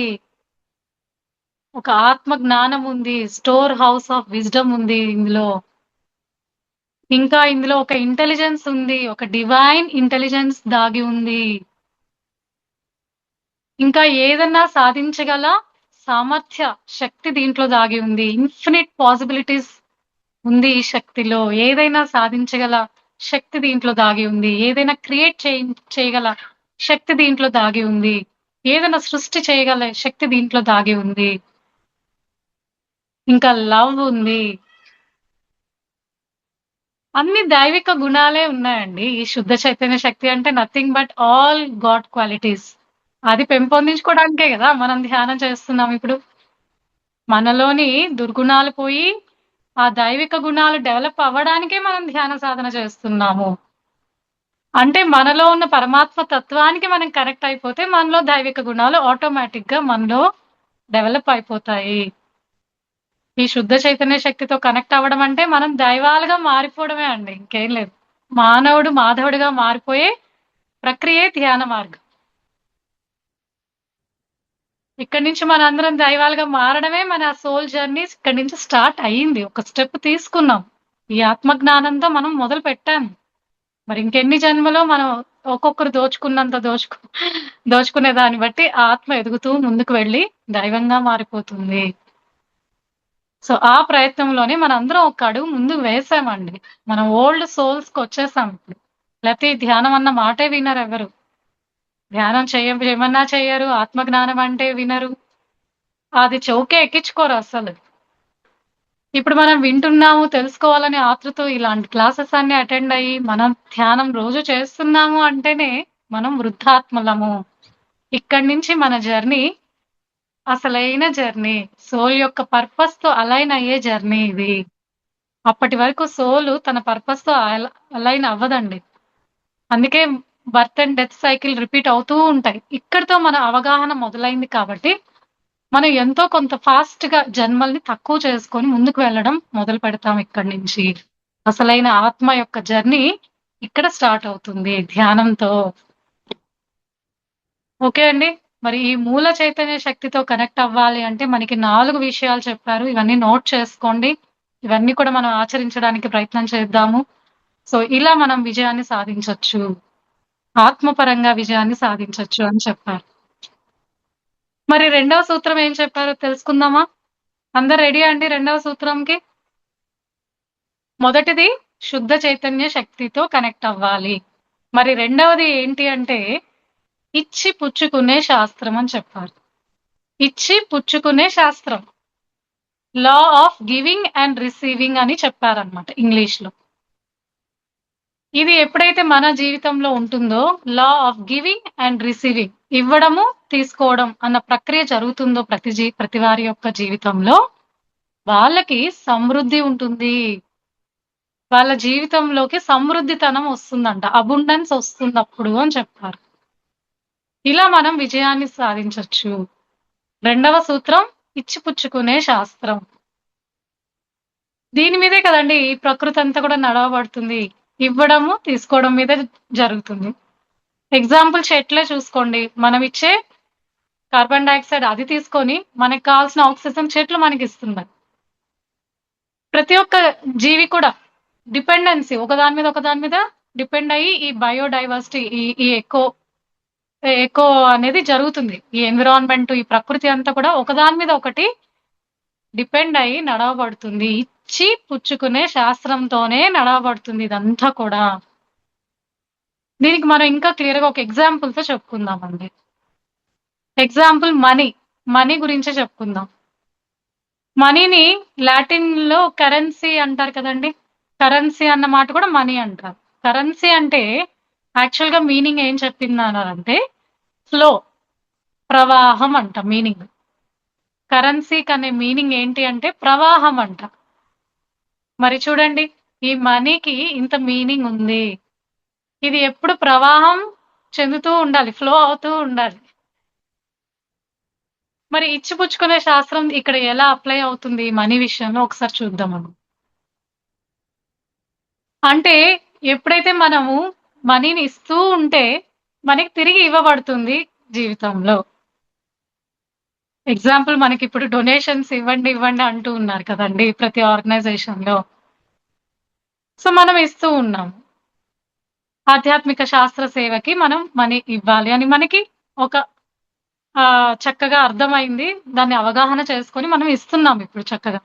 Speaker 1: ఒక ఆత్మ జ్ఞానం ఉంది. స్టోర్ హౌస్ ఆఫ్ విజ్డమ్ ఉంది ఇందులో. ఇంకా ఇందులో ఒక ఇంటెలిజెన్స్ ఉంది. ఒక డివైన్ ఇంటెలిజెన్స్ దాగి ఉంది. ఇంకా ఏదన్నా సాధించగల సామర్థ్య శక్తి దీంట్లో దాగి ఉంది. ఇన్ఫినిట్ పాసిబిలిటీస్ ఉంది ఈ శక్తిలో. ఏదైనా సాధించగల శక్తి దీంట్లో దాగి ఉంది. ఏదైనా క్రియేట్ చేయగల శక్తి దీంట్లో దాగి ఉంది. ఏదైనా సృష్టి చేయగల శక్తి దీంట్లో దాగి ఉంది. ఇంకా లవ్ ఉంది. అన్ని దైవిక గుణాలే ఉన్నాయండి. ఈ శుద్ధ చైతన్య శక్తి అంటే nothing but all God qualities. అది పెంపొందించుకోవడానికే గదా మనం ధ్యానం చేస్తున్నాం ఇప్పుడు. మనలోని దుర్గుణాలు పోయి, ఆ దైవిక గుణాలు డెవలప్ అవ్వడానికే మనం ధ్యాన సాధన చేస్తున్నాము. అంటే మనలో ఉన్న పరమాత్మ తత్వానికి మనం కనెక్ట్ అయిపోతే, మనలో దైవిక గుణాలు ఆటోమేటిక్‌గా మనలో డెవలప్ అయిపోతాయి. ఈ శుద్ధ చైతన్య శక్తితో కనెక్ట్ అవ్వడం అంటే, మనం దైవాలుగా మారిపోవడమే అండి. ఇంకేం లేదు. మానవుడు మాధవుడిగా మారిపోయే ప్రక్రియే ధ్యాన మార్గం. ఇక్కడి నుంచి మనందరం దైవాలుగా మారడమే మన సోల్ జర్నీ ఇక్కడి నుంచి స్టార్ట్ అయింది. ఒక స్టెప్ తీసుకున్నాం. ఈ ఆత్మ జ్ఞానంతో మనం మొదలు పెట్టాము. మరి ఇంకెన్ని జన్మలో మనం ఒక్కొక్కరు దోచుకున్నంత దోచుకునే దాన్ని బట్టి ఆత్మ ఎదుగుతూ ముందుకు వెళ్ళి దైవంగా మారిపోతుంది. సో, ఆ ప్రయత్నంలోనే మనందరం ఒక అడుగు ముందుకు వేసామండి. మనం ఓల్డ్ సోల్స్‌కొచ్చేసాం ఇప్పుడు. లేతే ఈ ధ్యానం అన్న మాటే వినరెవరు. ధ్యానం చేయమన్నా చెయ్యరు. ఆత్మ జ్ఞానం అంటే వినరు. అది చెవుకే ఎక్కించుకోరు అసలు. ఇప్పుడు మనం వింటున్నాము, తెలుసుకోవాలనే ఆతృత ఇలాంటి క్లాసెస్ అన్ని అటెండ్ అయ్యి, మనం ధ్యానం రోజు చేస్తున్నాము అంటేనే మనం వృద్ధాత్మలము. ఇక్కడి నుంచి మన జర్నీ అసలైన జర్నీ. సోల్ యొక్క పర్పస్‌తో అలైన్ అయ్యే జర్నీ ఇది. అప్పటి వరకు సోల్ తన పర్పస్‌తో అలైన్ అవ్వదండి. అందుకే birth and death cycle repeat అవుతూ ఉంటాయి. ఇక్కడితో మన అవగాహన మొదలైంది కాబట్టి, మనం ఎంతో కొంత ఫాస్ట్‌గా జన్మల్ని తక్కువ చేసుకొని ముందుకు వెళ్ళడం మొదలు పెడతాం ఇక్కడి నుంచి. అసలైన ఆత్మ యొక్క జర్నీ ఇక్కడ స్టార్ట్ అవుతుంది ధ్యానంతో. ఓకే అండి. మరి ఈ మూల చైతన్య శక్తితో కనెక్ట్ అవ్వాలి అంటే మనకి 4 విషయాలు చెప్పారు. ఇవన్నీ నోట్ చేసుకోండి. ఇవన్నీ కూడా మనం ఆచరించడానికి ప్రయత్నం చేద్దాము. సో, ఇలా మనం విజయాన్ని సాధించొచ్చు. ఆత్మపరంగా విజయాన్ని సాధించొచ్చు అని చెప్పారు. మరి రెండవ సూత్రం ఏం చెప్పారో తెలుసుకుందామా? అందరు రెడీయా అండి రెండవ సూత్రంకి? మొదటిది శుద్ధ చైతన్య శక్తితో కనెక్ట్ అవ్వాలి. మరి రెండవది ఏంటి అంటే ఇచ్చి పుచ్చుకునే శాస్త్రం అని చెప్పారు. ఇచ్చి పుచ్చుకునే శాస్త్రం. Law of giving and receiving అని చెప్పారనమాట ఇంగ్లీష్‌లో. ఇది ఎప్పుడైతే మన జీవితంలో ఉంటుందో law of giving and receiving ఇవ్వడము, తీసుకోవడం అన్న ప్రక్రియ జరుగుతుందో ప్రతి వారి యొక్క జీవితంలో వాళ్ళకి సమృద్ధి ఉంటుంది. వాళ్ళ జీవితంలోకి సమృద్ధితనం వస్తుందంట. అబుండెన్స్ వస్తుందప్పుడు అని చెప్పారు. ఇలా మనం విజయాన్ని సాధించొచ్చు. రెండవ సూత్రం ఇచ్చిపుచ్చుకునే శాస్త్రం. దీని మీదే కదండీ ఈ ప్రకృతి అంతా కూడా నడవబడుతుంది. ఇవ్వడము, తీసుకోవడం మీద జరుగుతుంది. ఎగ్జాంపుల్ చెట్లే చూసుకోండి. మనం ఇచ్చే కార్బన్ డయాక్సైడ్ అది తీసుకొని మనకు కావాల్సిన ఆక్సిజన్ చెట్లు మనకిస్తున్నాయి. ప్రతి ఒక్క జీవి కూడా డిపెండెన్సీ ఒకదాని మీద డిపెండ్ అయ్యి ఈ బయోడైవర్సిటీ ఈ ఎకో అనేది జరుగుతుంది. ఈ ఎన్విరాన్మెంట్ ఈ ప్రకృతి అంతా కూడా ఒకదాని మీద ఒకటి డిపెండ్ అయ్యి నడవబడుతుంది. ఇచ్చి పుచ్చుకునే శాస్త్రంతోనే నడవబడుతుంది ఇదంతా కూడా. దీనికి మనం ఇంకా క్లియర్‌గా ఒక ఎగ్జాంపుల్‌తో చెప్పుకుందామండి. Example money. మనీ గురించే చెప్పుకుందాం. మనీని లాటిన్‌లో కరెన్సీ అంటారు కదండీ! కరెన్సీ అన్న మాట కూడా మనీ అంటారు. కరెన్సీ అంటే యాక్చువల్‌గా మీనింగ్ ఏం చెప్పిందన్నారంటే ఫ్లో, ప్రవాహం అంట మీనింగ్. కరెన్సీకి అనే మీనింగ్ ఏంటి అంటే ప్రవాహం అంట. మరి చూడండి ఈ మనీకి ఇంత మీనింగ్ ఉంది. ఇది ఎప్పుడు ప్రవాహం చెందుతూ ఉండాలి. ఫ్లో అవుతూ ఉండాలి. మరి ఇచ్చిపుచ్చుకునే శాస్త్రం ఇక్కడ ఎలా అప్లై అవుతుంది ఈ మనీ విషయంలో ఒకసారి చూద్దాం మనం. అంటే ఎప్పుడైతే మనము మనీని ఇస్తూ ఉంటే మనకి తిరిగి ఇవ్వబడుతుంది జీవితంలో. ఎగ్జాంపుల్ మనకిప్పుడు డొనేషన్స్ ఇవ్వండి, ఇవ్వండి అంటూ ఉన్నారు కదండీ ప్రతి ఆర్గనైజేషన్‌లో. సో, మనం ఇస్తూ ఉన్నాం. ఆధ్యాత్మిక శాస్త్ర సేవకి మనం మనీ ఇవ్వాలి అని మనకి ఒక చక్కగా అర్థమైంది. దాన్ని అవగాహన చేసుకొని మనం ఇస్తున్నాం ఇప్పుడు చక్కగా.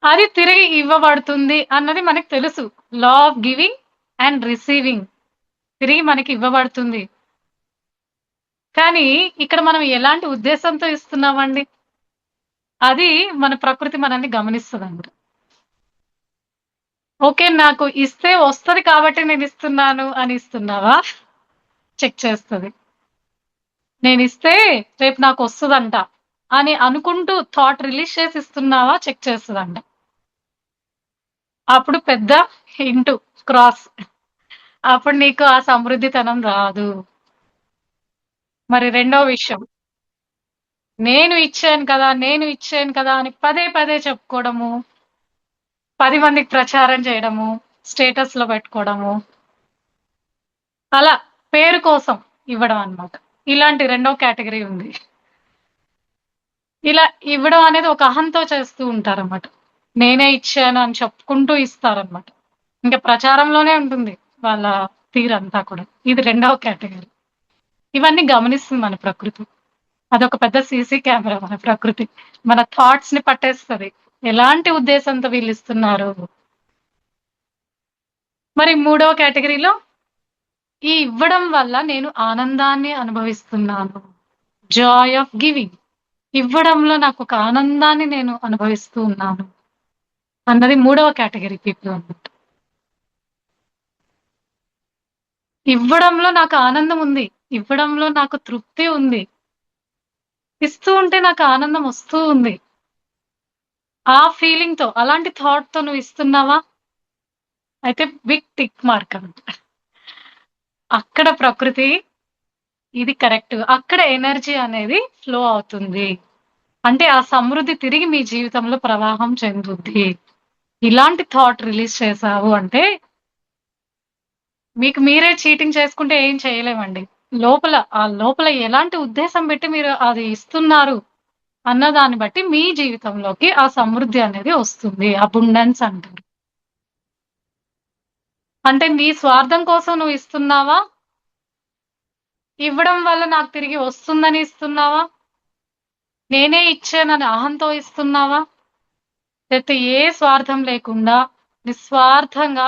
Speaker 1: అది తిరిగి ఇవ్వబడుతుంది అన్నది మనకు తెలుసు. Law of giving and receiving. తిరిగి మనకి ఇవ్వబడుతుంది. కానీ ఇక్కడ మనం ఎలాంటి ఉద్దేశంతో ఇస్తున్నామండి? అది మన ప్రకృతి మనల్ని గమనిస్తదంట. ఓకే. నాకు ఇస్తే వస్తది కాబట్టి నేనిస్తున్నాను అని ఇస్తున్నావా? చెక్ చేస్తది. నేనిస్తే రేపు నాకొస్తదంట అని అనుకుంటూ థాట్ రిలీజ్ చేసి ఇస్తున్నావా? చెక్ చేస్తదంట. అప్పుడు పెద్ద ఇంటూ క్రాస్. అప్పుడు నీకు ఆ సమృద్ధితనం రాదు. మరి రెండో విషయం. నేను ఇచ్చాను కదా అని పదే పదే చెప్పుకోవడము. 10 మందికి ప్రచారం చేయడము. స్టేటస్‌లో పెట్టుకోవడము. అలా పేరు కోసం ఇవ్వడం అన్నమాట. ఇలాంటి రెండో కేటగరీ ఉంది. ఇలా ఇవ్వడం అనేది ఒక అహంతో చేస్తూ ఉంటారన్నమాట. నేనే ఇచ్చాను అని చెప్పుకుంటూ ఇస్తారన్నమాట. ఇంక ప్రచారంలోనే ఉంటుంది వాళ్ళ తీరంతా కూడా. ఇది రెండవ కేటగరీ. ఇవన్నీ గమనిస్తుంది మన ప్రకృతి. అదొక పెద్ద సీసీ కెమెరా మన ప్రకృతి. మన థాట్స్‌ని పట్టేస్తది. ఎలాంటి ఉద్దేశంతో వీళ్ళిస్తున్నారు. మరి మూడవ కేటగరీలో ఈ ఇవ్వడం వల్ల నేను ఆనందాన్ని అనుభవిస్తున్నాను. Joy of giving. ఇవ్వడంలో నాకు ఒక ఆనందాన్ని నేను అనుభవిస్తూ ఉన్నాను అన్నది మూడవ కేటగిరీ పీపుల్ అన్నమాట. ఇవ్వడంలో నాకు ఆనందం ఉంది. ఇవ్వడంలో నాకు తృప్తి ఉంది. ఇస్తూ ఉంటే నాకు ఆనందం వస్తూ ఉంది. ఆ ఫీలింగ్‌తో అలాంటి థాట్‌తో నువ్వు ఇస్తున్నావా? అయితే బిగ్ టిక్ మార్క్ అన్నమాట. అక్కడ ప్రకృతి ఇది కరెక్ట్. అక్కడ ఎనర్జీ అనేది ఫ్లో అవుతుంది. అంటే ఆ సమృద్ధి తిరిగి మీ జీవితంలో ప్రవాహం చెందుద్ది. ఇలాంటి థాట్ రిలీజ్ చేశావు అంటే మీకు మీరే చీటింగ్ చేసుకుంటే ఏం చేయలేమండి. లోపల ఎలాంటి ఉద్దేశం పెట్టి మీరు అది ఇస్తున్నారు అన్న దాన్ని బట్టి మీ జీవితంలోకి ఆ సమృద్ధి అనేది వస్తుంది. అబుండెన్స్ అంటారు. అంటే నీ స్వార్థం కోసం నువ్వు ఇస్తున్నావా? ఇవ్వడం వల్ల నాకు తిరిగి వస్తుందని ఇస్తున్నావా? నేనే ఇచ్చానని అహంతో ఇస్తున్నావా? లేతే ఏ స్వార్థం లేకుండా నిస్వార్థంగా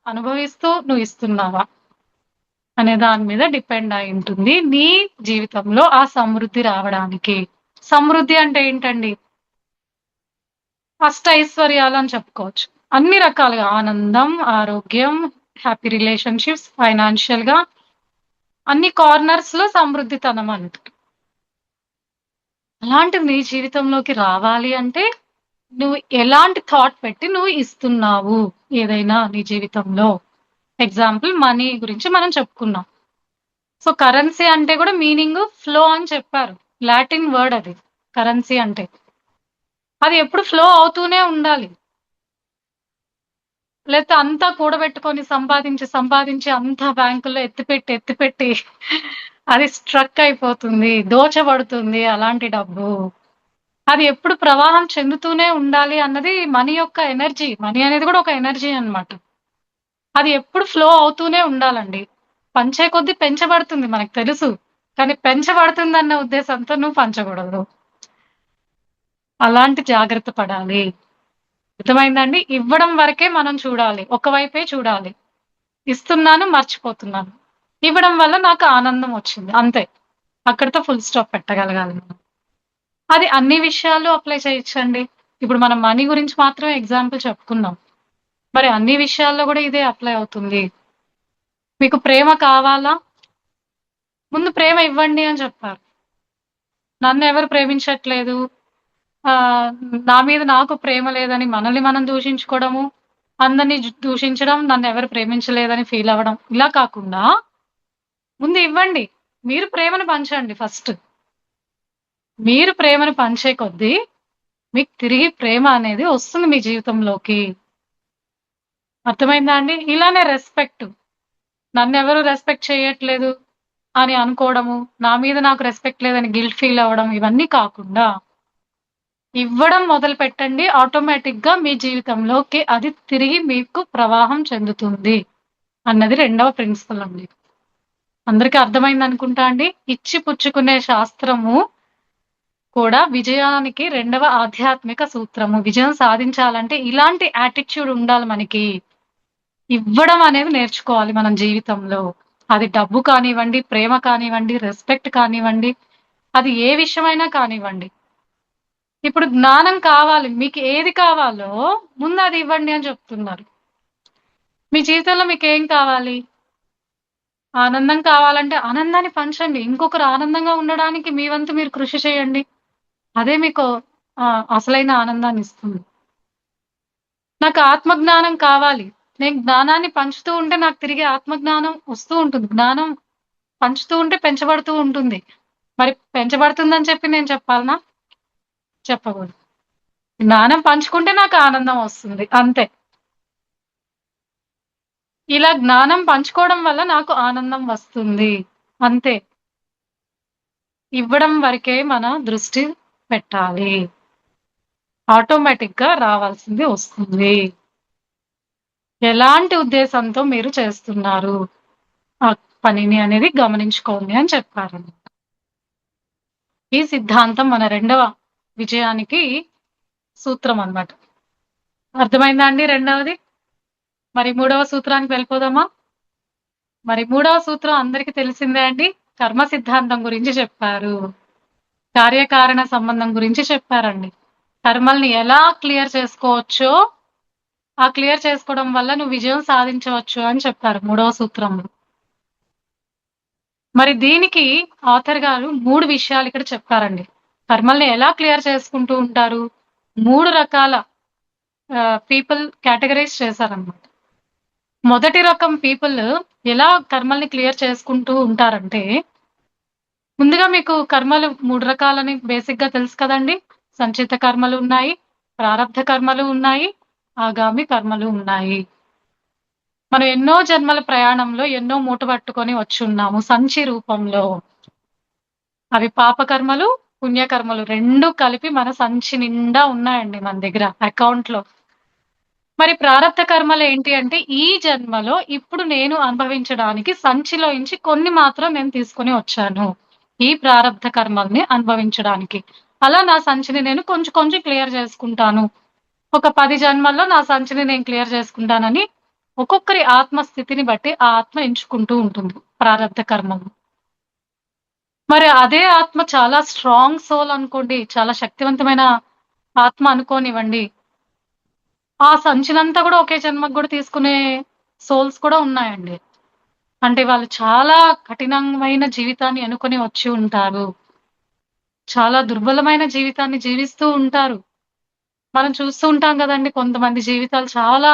Speaker 1: అనుభవిస్తూ నువ్వు ఇస్తున్నావా? అనే దాని మీద డిపెండ్ అయి ఉంటుంది నీ జీవితంలో ఆ సమృద్ధి రావడానికి. సమృద్ధి అంటే ఏంటండి? అష్టైశ్వర్యాలు అని చెప్పుకోవచ్చు. అన్ని రకాలుగా ఆనందం, ఆరోగ్యం, హ్యాపీ రిలేషన్‌షిప్స్, ఫైనాన్షియల్‌గా అన్ని కార్నర్స్‌లో సమృద్ధితనం అంటారు. అలాంటిది నీ జీవితంలోకి రావాలి అంటే నువ్వు ఎలాంటి థాట్ పెట్టి నువ్వు ఇస్తున్నావు ఏదైనా నీ జీవితంలో. ఎగ్జాంపుల్ మనీ గురించి మనం చెప్పుకున్నాం. సో కరెన్సీ అంటే కూడా మీనింగ్ ఫ్లో అని చెప్పారు. లాటిన్ వర్డ్ అది కరెన్సీ అంటే. అది ఎప్పుడు ఫ్లో అవుతూనే ఉండాలి. లేతే అంతా కూడబెట్టుకొని సంపాదించి అంతా బ్యాంకుల్లో ఎత్తిపెట్టి అది స్ట్రక్ అయిపోతుంది. దోచబడుతుంది అలాంటి డబ్బు. అది ఎప్పుడు ప్రవాహం చెందుతూనే ఉండాలి అన్నది మనీ యొక్క ఎనర్జీ. మనీ అనేది కూడా ఒక ఎనర్జీ అన్నమాట. అది ఎప్పుడు ఫ్లో అవుతూనే ఉండాలండి. పంచే కొద్దీ పెంచబడుతుంది మనకు తెలుసు. కానీ పెంచబడుతుందన్న ఉద్దేశంతో నువ్వు పంచకూడదు. అలాంటి జాగ్రత్త పడాలి. అర్థమైందండి? ఇవ్వడం వరకే మనం చూడాలి. ఒకవైపే చూడాలి. ఇస్తున్నాను, మర్చిపోతున్నాను. ఇవ్వడం వల్ల నాకు ఆనందం వచ్చింది. అంతే. అక్కడితో ఫుల్ స్టాప్ పెట్టగలగాలి మనం. అది అన్ని విషయాల్లో అప్లై చేయొచ్చండి. ఇప్పుడు మనం మనీ గురించి మాత్రమే ఎగ్జాంపుల్ చెప్పుకున్నాం. మరి అన్ని విషయాల్లో కూడా ఇదే అప్లై అవుతుంది. మీకు ప్రేమ కావాలా? ముందు ప్రేమ ఇవ్వండి అని చెప్పారు. నన్నెవరు ప్రేమించట్లేదు. నా మీద నాకు ప్రేమ లేదని మనల్ని మనం దూషించుకోవడము, అందరిని దూషించడం, నన్నెవరు ప్రేమించలేదని ఫీల్ అవ్వడం. ఇలా కాకుండా ముందు ఇవ్వండి. మీరు ప్రేమను పంచండి ఫస్ట్. మీరు ప్రేమను పంచే కొద్దీ మీకు తిరిగి ప్రేమ అనేది వస్తుంది మీ జీవితంలోకి. అర్థమైందా అండి? ఇలానే రెస్పెక్ట్. నన్నెవరు రెస్పెక్ట్ చేయట్లేదు అని అనుకోవడము, నా మీద నాకు రెస్పెక్ట్ లేదని గిల్ట్ ఫీల్ అవ్వడం ఇవన్నీ కాకుండా ఇవ్వడం మొదలుపెట్టండి. ఆటోమేటిక్‌గా మీ జీవితంలోకి అది తిరిగి మీకు ప్రవాహం చెందుతుంది అన్నది రెండవ ప్రిన్సిపల్ అండి. అందరికీ అర్థమైందనుకుంటా అండి. ఇచ్చి పుచ్చుకునే శాస్త్రము కూడా విజయానికి రెండవ ఆధ్యాత్మిక సూత్రము. విజయం సాధించాలంటే ఇలాంటి యాటిట్యూడ్ ఉండాలి మనకి. ఇవ్వడం అనేది నేర్చుకోవాలి మనం జీవితంలో. అది డబ్బు కానివ్వండి, ప్రేమ కానివ్వండి, రెస్పెక్ట్ కానివ్వండి, అది ఏ విషయమైనా కానివ్వండి. ఇప్పుడు జ్ఞానం కావాలి. మీకు ఏది కావాలో ముందు అది ఇవ్వండి అని చెప్తున్నారు. మీ జీవితంలో మీకేం కావాలి? ఆనందం కావాలంటే ఆనందాన్ని పంచండి. ఇంకొకరు ఆనందంగా ఉండడానికి మీ వంతు మీరు కృషి చేయండి. అదే మీకు అసలైన ఆనందాన్ని ఇస్తుంది. నాకు ఆత్మజ్ఞానం కావాలి. నేను జ్ఞానాన్ని పంచుతూ ఉంటే నాకు తిరిగి ఆత్మజ్ఞానం వస్తూ ఉంటుంది. జ్ఞానం పంచుతూ ఉంటే పెంచబడుతూ ఉంటుంది. మరి పెంచబడుతుందని చెప్పి నేను చెప్పాలనా? చెప్పకూడదు. జ్ఞానం పంచుకుంటే నాకు ఆనందం వస్తుంది. అంతే. ఇలా జ్ఞానం పంచుకోవడం వల్ల నాకు ఆనందం వస్తుంది. అంతే. ఇవ్వడం వరకే మన దృష్టి పెట్టాలి. ఆటోమేటిక్‌గా రావాల్సింది వస్తుంది. ఎలాంటి ఉద్దేశంతో మీరు చేస్తున్నారు ఆ పనిని అనేది గమనించుకోండి అని చెప్పారు. ఈ సిద్ధాంతం మన రెండవ విజయానికి సూత్రం అన్నమాట. అర్థమైందా అండి రెండవది? మరి మూడవ సూత్రానికి వెళ్ళిపోదామా? మరి మూడవ సూత్రం అందరికీ తెలిసిందే అండి. కర్మ సిద్ధాంతం గురించి చెప్పారు. కార్యకారణ సంబంధం గురించి చెప్పారండి. కర్మల్ని ఎలా క్లియర్ చేసుకోవచ్చో, ఆ క్లియర్ చేసుకోవడం వల్ల నువ్వు విజయం సాధించవచ్చు అని చెప్పారు 3వ సూత్రంలో. మరి దీనికి ఆథర్ గారు 3 విషయాలు ఇక్కడ చెప్పారండి. కర్మల్ని ఎలా క్లియర్ చేసుకుంటూ ఉంటారు? 3 రకాల పీపుల్ కేటగరైజ్ చేశారన్నమాట. మొదటి రకం పీపుల్ ఎలా కర్మల్ని క్లియర్ చేసుకుంటూ ఉంటారంటే, ముందుగా మీకు కర్మలు 3 రకాలని బేసిక్‌గా తెలుసు కదండీ! సంచిత కర్మలు ఉన్నాయి, ప్రారబ్ధ కర్మలు ఉన్నాయి, ఆగామి కర్మలు ఉన్నాయి. మనం ఎన్నో జన్మల ప్రయాణంలో ఎన్నో మూట పట్టుకొని వచ్చున్నాము సంచి రూపంలో. అవి పాపకర్మలు, పుణ్యకర్మలు 2 కలిపి మన సంచి నిండా ఉన్నాయండి మన దగ్గర అకౌంట్‌లో. మరి ప్రారబ్ధ కర్మలు ఏంటి అంటే, ఈ జన్మలో ఇప్పుడు నేను అనుభవించడానికి సంచిలోంచి కొన్ని మాత్రం నేను తీసుకొని వచ్చాను. ఈ ప్రారబ్ధ కర్మల్ని అనుభవించడానికి. అలా నా సంచిని నేను కొంచెం కొంచెం క్లియర్ చేసుకుంటాను. ఒక 10 జన్మల్లో నా సంచిని నేను క్లియర్ చేసుకుంటానని ఒక్కొక్కరి ఆత్మస్థితిని బట్టి ఆ ఆత్మ ఎంచుకుంటూ ఉంటుంది ప్రారబ్ధ కర్మలు. మరి అదే ఆత్మ చాలా స్ట్రాంగ్ సోల్ అనుకోండి, చాలా శక్తివంతమైన ఆత్మ అనుకోనివ్వండి. ఆ సంచినంతా కూడా ఒకే జన్మకు కూడా తీసుకునే సోల్స్ కూడా ఉన్నాయండి. అంటే వాళ్ళు చాలా కఠినమైన జీవితాన్ని ఎన్నుకొని వచ్చి ఉంటారు. చాలా దుర్బలమైన జీవితాన్ని జీవిస్తూ ఉంటారు. మనం చూస్తూ ఉంటాం గదండీ! కొంతమంది జీవితాలు చాలా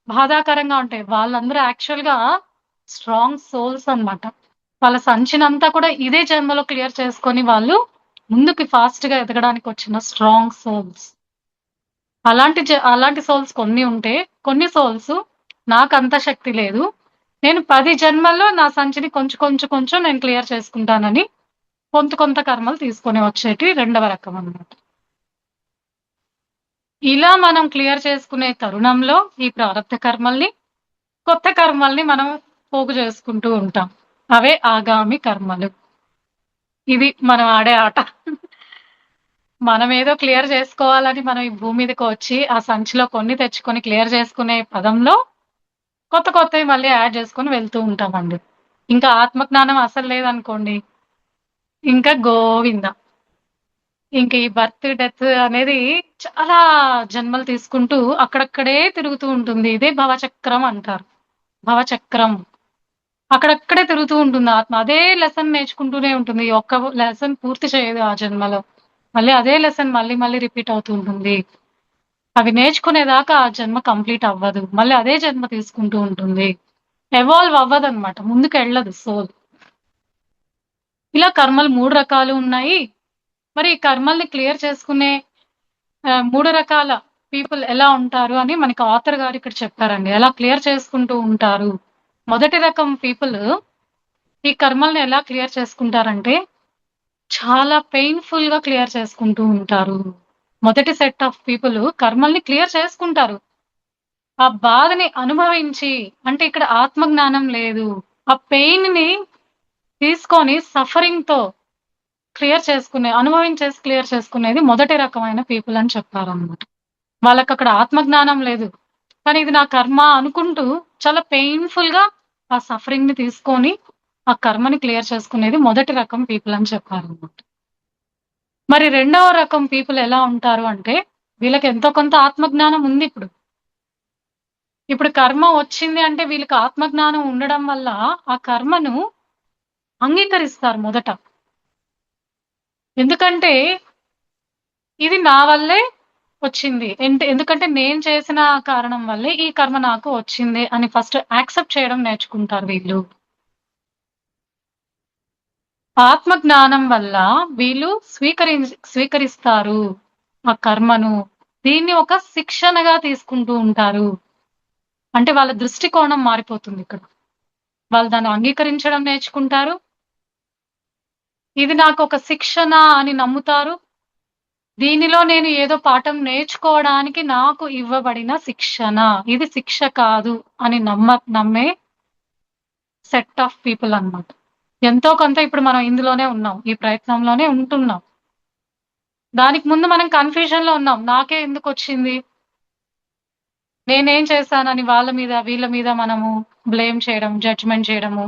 Speaker 1: బాధాకరంగా ఉంటాయి. వాళ్ళందరూ యాక్చువల్‌గా స్ట్రాంగ్ సోల్స్ అన్నమాట. వాళ్ళ సంచినంతా కూడా ఇదే జన్మలో క్లియర్ చేసుకొని వాళ్ళు ముందుకి ఫాస్ట్‌గా ఎదగడానికి వచ్చిన స్ట్రాంగ్ సోల్స్. అలాంటి సోల్స్ కొన్ని ఉంటే, కొన్ని సోల్స్ నాకంత శక్తి లేదు. నేను 10 జన్మల్లో నా సంచిని కొంచెం నేను క్లియర్ చేసుకుంటానని కొంత కర్మలు తీసుకొని వచ్చేటి రెండవ రకం అన్నమాట. ఇలా మనం క్లియర్ చేసుకునే తరుణంలో ఈ ప్రారబ్ధ కర్మల్ని, కొత్త కర్మల్ని మనం పోగు చేసుకుంటూ ఉంటాం. అవే ఆగామి కర్మలు. ఇది మనం ఆడే ఆట. మనమేదో క్లియర్ చేసుకోవాలని మనం ఈ భూమి మీదకి వచ్చి, ఆ సంచిలో కొన్ని తెచ్చుకొని క్లియర్ చేసుకునే పదంలో కొత్తవి మళ్ళీ యాడ్ చేసుకొని వెళ్తూ ఉంటామండి. ఇంకా ఆత్మజ్ఞానం అసలు లేదనుకోండి, ఇంకా గోవింద. ఇంక ఈ బర్త్, డెత్ అనేది చాలా జన్మలు తీసుకుంటూ అక్కడక్కడే తిరుగుతూ ఉంటుంది. ఇదే భవచక్రం అంటారు. భవచక్రం. అక్కడక్కడే తిరుగుతూ ఉంటుంది ఆత్మ. అదే లెసన్ నేర్చుకుంటూనే ఉంటుంది. ఈ ఒక్క లెసన్ పూర్తి చేయదు ఆ జన్మలో. మళ్ళీ అదే లెసన్ మళ్ళీ రిపీట్ అవుతూ ఉంటుంది. అవి నేర్చుకునేదాకా ఆ జన్మ కంప్లీట్ అవ్వదు. మళ్ళీ అదే జన్మ తీసుకుంటూ ఉంటుంది. ఎవాల్వ్ అవ్వదన్నమాట. ముందుకెళ్ళదు సోల్. ఇలా కర్మలు 3 రకాలు ఉన్నాయి. మరి ఈ కర్మల్ని క్లియర్ చేసుకునే 3 రకాల పీపుల్ ఎలా ఉంటారు అని మనకి ఆథర్ గారు ఇక్కడ చెప్పారండి. ఎలా క్లియర్ చేసుకుంటూ ఉంటారు. మొదటి రకం పీపుల్ ఈ కర్మల్ని ఎలా క్లియర్ చేసుకుంటారంటే, చాలా పెయిన్‌ఫుల్‌గా క్లియర్ చేసుకుంటూ ఉంటారు. మొదటి సెట్ ఆఫ్ పీపుల్ కర్మల్ని క్లియర్ చేసుకుంటారు. ఆ బాధని అనుభవించి, అంటే ఇక్కడ ఆత్మజ్ఞానం లేదు. ఆ పెయిన్‌ని తీసుకొని సఫరింగ్‌తో అనుభవించేసి క్లియర్ చేసుకునేది మొదటి రకమైన పీపుల్ అని చెప్పారన్నమాట. వాళ్ళకక్కడ ఆత్మజ్ఞానం లేదు. కానీ ఇది నా కర్మ అనుకుంటూ చాలా పెయిన్‌ఫుల్‌గా ఆ సఫరింగ్‌ని తీసుకొని, ఆ కర్మని క్లియర్ చేసుకునేది మొదటి రకం పీపుల్ అని చెప్పారన్నమాట. మరి రెండవ రకం పీపుల్ ఎలా ఉంటారు అంటే, వీళ్ళకి ఎంతో కొంత ఆత్మజ్ఞానం ఉంది ఇప్పుడు. ఇప్పుడు కర్మ వచ్చింది అంటే వీళ్ళకి ఆత్మజ్ఞానం ఉండడం వల్ల ఆ కర్మను అంగీకరిస్తారు మొదట. ఎందుకంటే ఇది నా వల్లే వచ్చింది. ఎందుకంటే నేను చేసిన కారణం వల్లే ఈ కర్మ నాకు వచ్చింది అని ఫస్ట్ యాక్సెప్ట్ చేయడం నేర్చుకుంటారు వీళ్ళు. ఆత్మజ్ఞానం వల్ల వీళ్ళు స్వీకరిస్తారు ఆ కర్మను. దీన్ని ఒక శిక్షణగా తీసుకుంటూ ఉంటారు. అంటే వాళ్ళ దృష్టికోణం మారిపోతుంది ఇక్కడ. వాళ్ళు దాన్ని అంగీకరించడం నేర్చుకుంటారు. ఇది నాకొక శిక్షణ అని నమ్ముతారు. దీనిలో నేను ఏదో పాఠం నేర్చుకోవడానికి నాకు ఇవ్వబడిన శిక్షణ. ఇది శిక్ష కాదు అని నమ్మే సెట్ ఆఫ్ పీపుల్ అన్నమాట. ఎంతో కొంత ఇప్పుడు మనం ఇందులోనే ఉన్నాం. ఈ ప్రయత్నంలోనే ఉంటున్నాం. దానికి ముందు మనం కన్‌ఫ్యూజన్‌లో ఉన్నాం. నాకే ఎందుకొచ్చింది? నేనేం చేశానని వాళ్ళ మీద, వీళ్ళ మీద మనము బ్లేమ్ చేయడం, జడ్జ్‌మెంట్ చేయడము,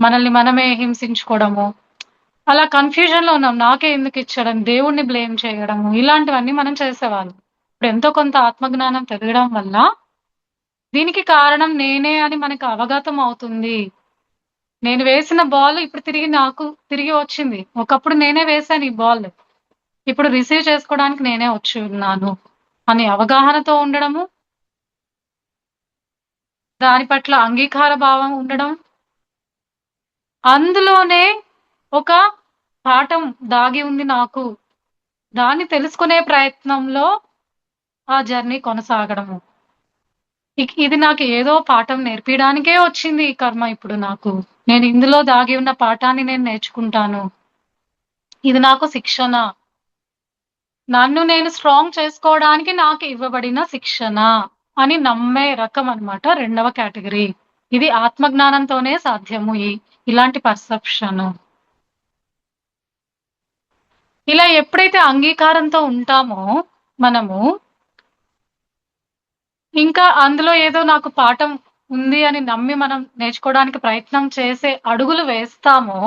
Speaker 1: మనల్ని మనమే హింసించుకోవడము. అలా కన్‌ఫ్యూజన్‌లో ఉన్నాం. నాకే ఎందుకు ఇచ్చాడని దేవుడిని బ్లేమ్ చేయడము, ఇలాంటివన్నీ మనం చేసేవాళ్ళం. ఇప్పుడు ఎంతో కొంత ఆత్మజ్ఞానం పెరగడం వల్ల, దీనికి కారణం నేనే అని మనకు అవగతం అవుతుంది. నేను వేసిన బాల్ ఇప్పుడు తిరిగి వచ్చింది. ఒకప్పుడు నేనే వేశాను ఈ బాల్. ఇప్పుడు రిసీవ్ చేసుకోవడానికి నేనే వచ్చి ఉన్నాను అనే అవగాహనతో ఉండడము, దాని పట్ల అంగీకార భావం ఉండడం, అందులోనే ఒక పాఠం దాగి ఉంది నాకు. దాన్ని తెలుసుకునే ప్రయత్నంలో ఆ జర్నీ కొనసాగడము. ఇది నాకు ఏదో పాఠం నేర్పియడానికే వచ్చింది ఈ కర్మ ఇప్పుడు నాకు. నేను ఇందులో దాగి ఉన్న పాఠాన్ని నేను నేర్చుకుంటాను. ఇది నాకు శిక్షణ. నన్ను నేను స్ట్రాంగ్ చేసుకోవడానికి నాకు ఇవ్వబడిన శిక్షణ అని నమ్మే రకం అన్నమాట రెండవ కేటగిరీ. ఇది ఆత్మజ్ఞానంతోనే సాధ్యము ఇలాంటి పర్సెప్షన్. ఇలా ఎప్పుడైతే అంగీకారంతో ఉంటామో మనము, ఇంకా అందులో ఏదో నాకు పాఠం ఉంది అని నమ్మి మనం నేర్చుకోవడానికి ప్రయత్నం చేసే అడుగులు వేస్తామో,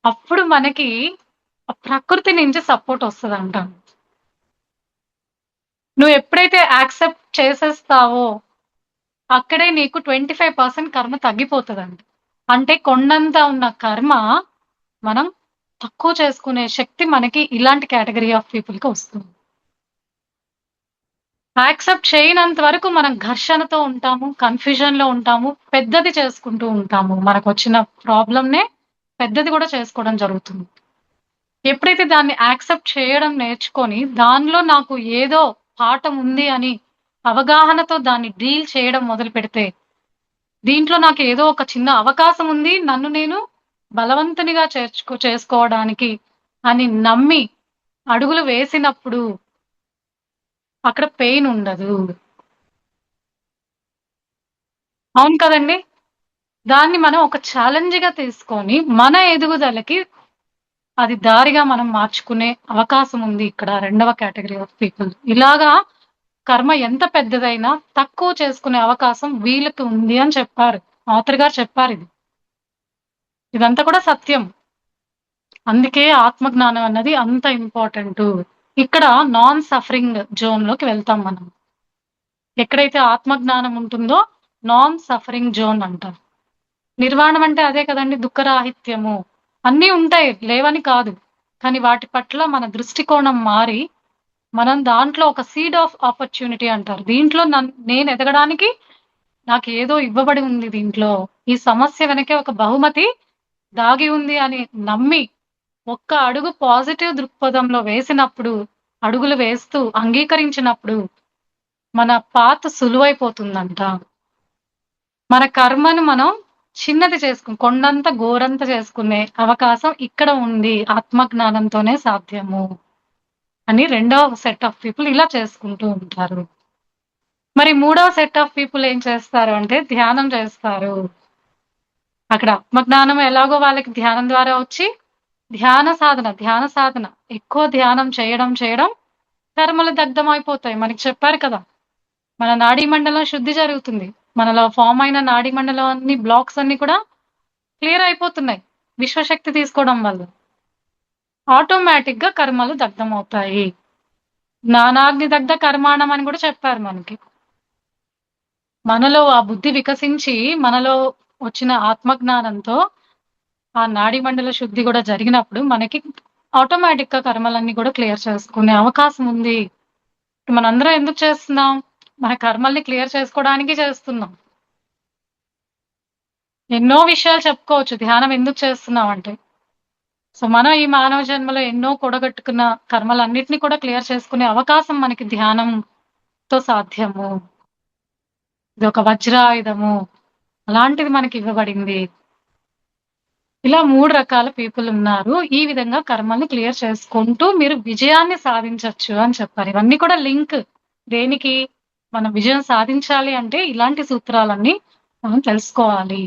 Speaker 1: అప్పుడు మనకి ఆ ప్రకృతి నుంచి సపోర్ట్ వస్తదంట. నువ్వు ఎప్పుడైతే యాక్సెప్ట్ చేసేస్తావో, అక్కడే నీకు 25% కర్మ తగ్గిపోతదంట. అంటే కొండంత ఉన్న కర్మ మనం తక్కువ చేసుకునే శక్తి మనకి ఇలాంటి కేటగరీ ఆఫ్ పీపుల్‌కి వస్తుంది. యాక్సెప్ట్ చేయనంత వరకు మనం ఘర్షణతో ఉంటాము, కన్‌ఫ్యూజన్‌లో ఉంటాము, పెద్దది చేసుకుంటూ ఉంటాము. మనకొచ్చిన ప్రాబ్లమ్‌నే పెద్దది కూడా చేసుకోవడం జరుగుతుంది. ఎప్పుడైతే దాన్ని యాక్సెప్ట్ చేయడం నేర్చుకొని, దానిలో నాకు ఏదో పాఠం ఉంది అని అవగాహనతో దాన్ని డీల్ చేయడం మొదలుపెడితే, దీంట్లో నాకు ఏదో ఒక చిన్న అవకాశం ఉంది. నన్ను నేను బలవంతునిగా చేసుకోవడానికి అని నమ్మి అడుగులు వేసినప్పుడు అక్కడ పెయిన్ ఉండదు. అవును కదండీ! దాన్ని మనం ఒక ఛాలెంజ్‌గా తీసుకొని, మన ఎదుగుదలకి అది దారిగా మనం మార్చుకునే అవకాశం ఉంది ఇక్కడ రెండవ కేటగరీ ఆఫ్ పీపుల్. ఇలాగా కర్మ ఎంత పెద్దదైనా తక్కువ చేసుకునే అవకాశం వీళ్ళకి ఉంది అని చెప్పారు. ఆథర్ గారు చెప్పారిది. ఇదంతా కూడా సత్యం. అందుకే ఆత్మజ్ఞానం అన్నది అంత ఇంపార్టెంటు. ఇక్కడ నాన్ సఫరింగ్ జోన్‌లోకి వెళ్తాం మనం. ఎక్కడైతే ఆత్మజ్ఞానం ఉంటుందో నాన్ సఫరింగ్ జోన్ అంటారు. నిర్వాణం అంటే అదే కదండీ! దుఃఖరాహిత్యము. అన్నీ ఉంటాయి, లేవని కాదు. కానీ వాటి పట్ల మన దృష్టికోణం మారి, మనం దాంట్లో ఒక సీడ్ ఆఫ్ ఆపర్చునిటీ అంటారు. దీంట్లో నేను ఎదగడానికి నాకేదో ఇవ్వబడి ఉంది దీంట్లో. ఈ సమస్య వెనకే ఒక బహుమతి దాగి ఉంది అని నమ్మి, ఒక్క అడుగు పాజిటివ్ దృక్పథంలో వేసినప్పుడు, అడుగులు వేస్తూ అంగీకరించినప్పుడు, మన పాత్ సులువైపోతుందంట. మన కర్మను మనం చిన్నది కొండంత గోరంత చేసుకునే అవకాశం ఇక్కడ ఉంది. ఆత్మజ్ఞానంతోనే సాధ్యము అని రెండవ సెట్ ఆఫ్ పీపుల్ ఇలా చేసుకుంటూ ఉంటారు. మరి మూడవ సెట్ ఆఫ్ పీపుల్ ఏం చేస్తారు అంటే ధ్యానం చేస్తారు. అక్కడ ఆత్మజ్ఞానం ఎలాగో వాళ్ళకి ధ్యానం ద్వారా వచ్చి ధ్యాన సాధన ఎక్కువ ధ్యానం చేయడం కర్మలు దగ్ధమైపోతాయి. మనకి చెప్పారు కదా! మన నాడీ మండలం శుద్ధి జరుగుతుంది. మనలో ఫార్మ్ అయిన నాడీ మండలం అన్ని బ్లాక్స్ అన్ని కూడా క్లియర్ అయిపోతున్నాయి. విశ్వశక్తి తీసుకోవడం వల్ల. ఆటోమేటిక్‌గా కర్మలు దగ్ధమవుతాయి. జ్ఞానాగ్ని దగ్ధ కర్మాణం అని కూడా చెప్పారు మనకి. మనలో ఆ బుద్ధి వికసించి, మనలో వచ్చిన ఆత్మజ్ఞానంతో ఆ నాడీ మండల శుద్ధి కూడా జరిగినప్పుడు మనకి ఆటోమేటిక్‌గా కర్మలన్నీ కూడా క్లియర్ చేసుకునే అవకాశం ఉంది. మనందరం ఎందుకు చేస్తున్నాం? మన కర్మల్ని క్లియర్ చేసుకోవడానికి చేస్తున్నాం. ఎన్నో విషయాలు చెప్పుకోవచ్చు ధ్యానం ఎందుకు చేస్తున్నామంటే. సో, మనం ఈ మానవ జన్మలో ఎన్నో కూడగట్టుకున్న కర్మలన్నిటిని కూడా క్లియర్ చేసుకునే అవకాశం మనకి ధ్యానంతో సాధ్యము. ఇదొక వజ్రాయుధము. అలాంటిది మనకి ఇవ్వబడింది. ఇలా 3 రకాల పీపుల్ ఉన్నారు. ఈ విధంగా కర్మల్ని క్లియర్ చేసుకుంటూ మీరు విజయాన్ని సాధించొచ్చు అని చెప్పారు. ఇవన్నీ కూడా లింక్. దేనికి? మనం విజయం సాధించాలి అంటే ఇలాంటి సూత్రాలన్నీ మనం తెలుసుకోవాలి.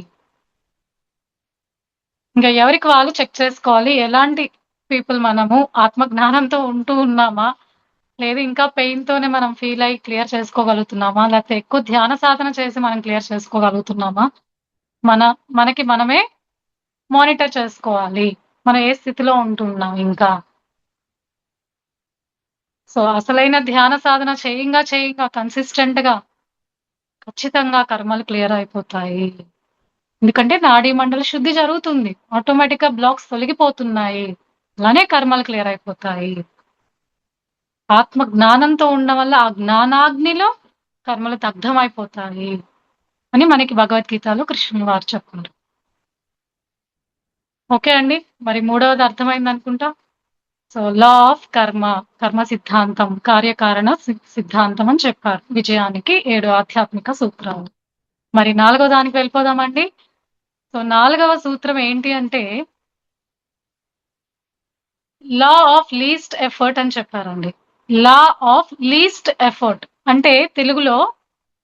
Speaker 1: ఇంకా ఎవరికి వాళ్ళు చెక్ చేసుకోవాలి. ఎలాంటి పీపుల్ మనము ఆత్మజ్ఞానంతో ఉంటూ ఉన్నామా? లేదు ఇంకా పెయిన్‌తోనే మనం ఫీల్ అయ్యి క్లియర్ చేసుకోగలుగుతున్నామా? లేకపోతే ఎక్కువ ధ్యాన సాధన చేసి మనం క్లియర్ చేసుకోగలుగుతున్నామా? మనకి మనమే మానిటర్ చేసుకోవాలి. మనం ఏ స్థితిలో ఉంటున్నాం ఇంకా. సో అసలైన ధ్యాన సాధన చేయంగా కన్సిస్టెంట్‌గా ఖచ్చితంగా కర్మలు క్లియర్ అయిపోతాయి. ఎందుకంటే నాడీ మండల శుద్ధి జరుగుతుంది. ఆటోమేటిక్‌గా బ్లాక్స్ తొలగిపోతున్నాయి. అలానే కర్మలు క్లియర్ అయిపోతాయి. ఆత్మ జ్ఞానంతో ఉండడం వల్ల ఆ జ్ఞానాగ్నిలో కర్మలు దగ్ధమైపోతాయి అని మనకి భగవద్గీతలో కృష్ణుల వారు చెప్పారు. ఓకే అండి. మరి మూడవది అర్థమైందనుకుంటా. సో లా ఆఫ్ కర్మ, కర్మ సిద్ధాంతం, కార్యకారణ సిద్ధాంతం అని చెప్పారు. విజయానికి 7 ఆధ్యాత్మిక సూత్రాలు. మరి 4వ దానికి వెళ్ళిపోదామండి. సో 4వ సూత్రం ఏంటి అంటే లా ఆఫ్ లీస్ట్ ఎఫర్ట్ అని చెప్పారండి. లా ఆఫ్ లీస్ట్ ఎఫర్ట్ అంటే తెలుగులో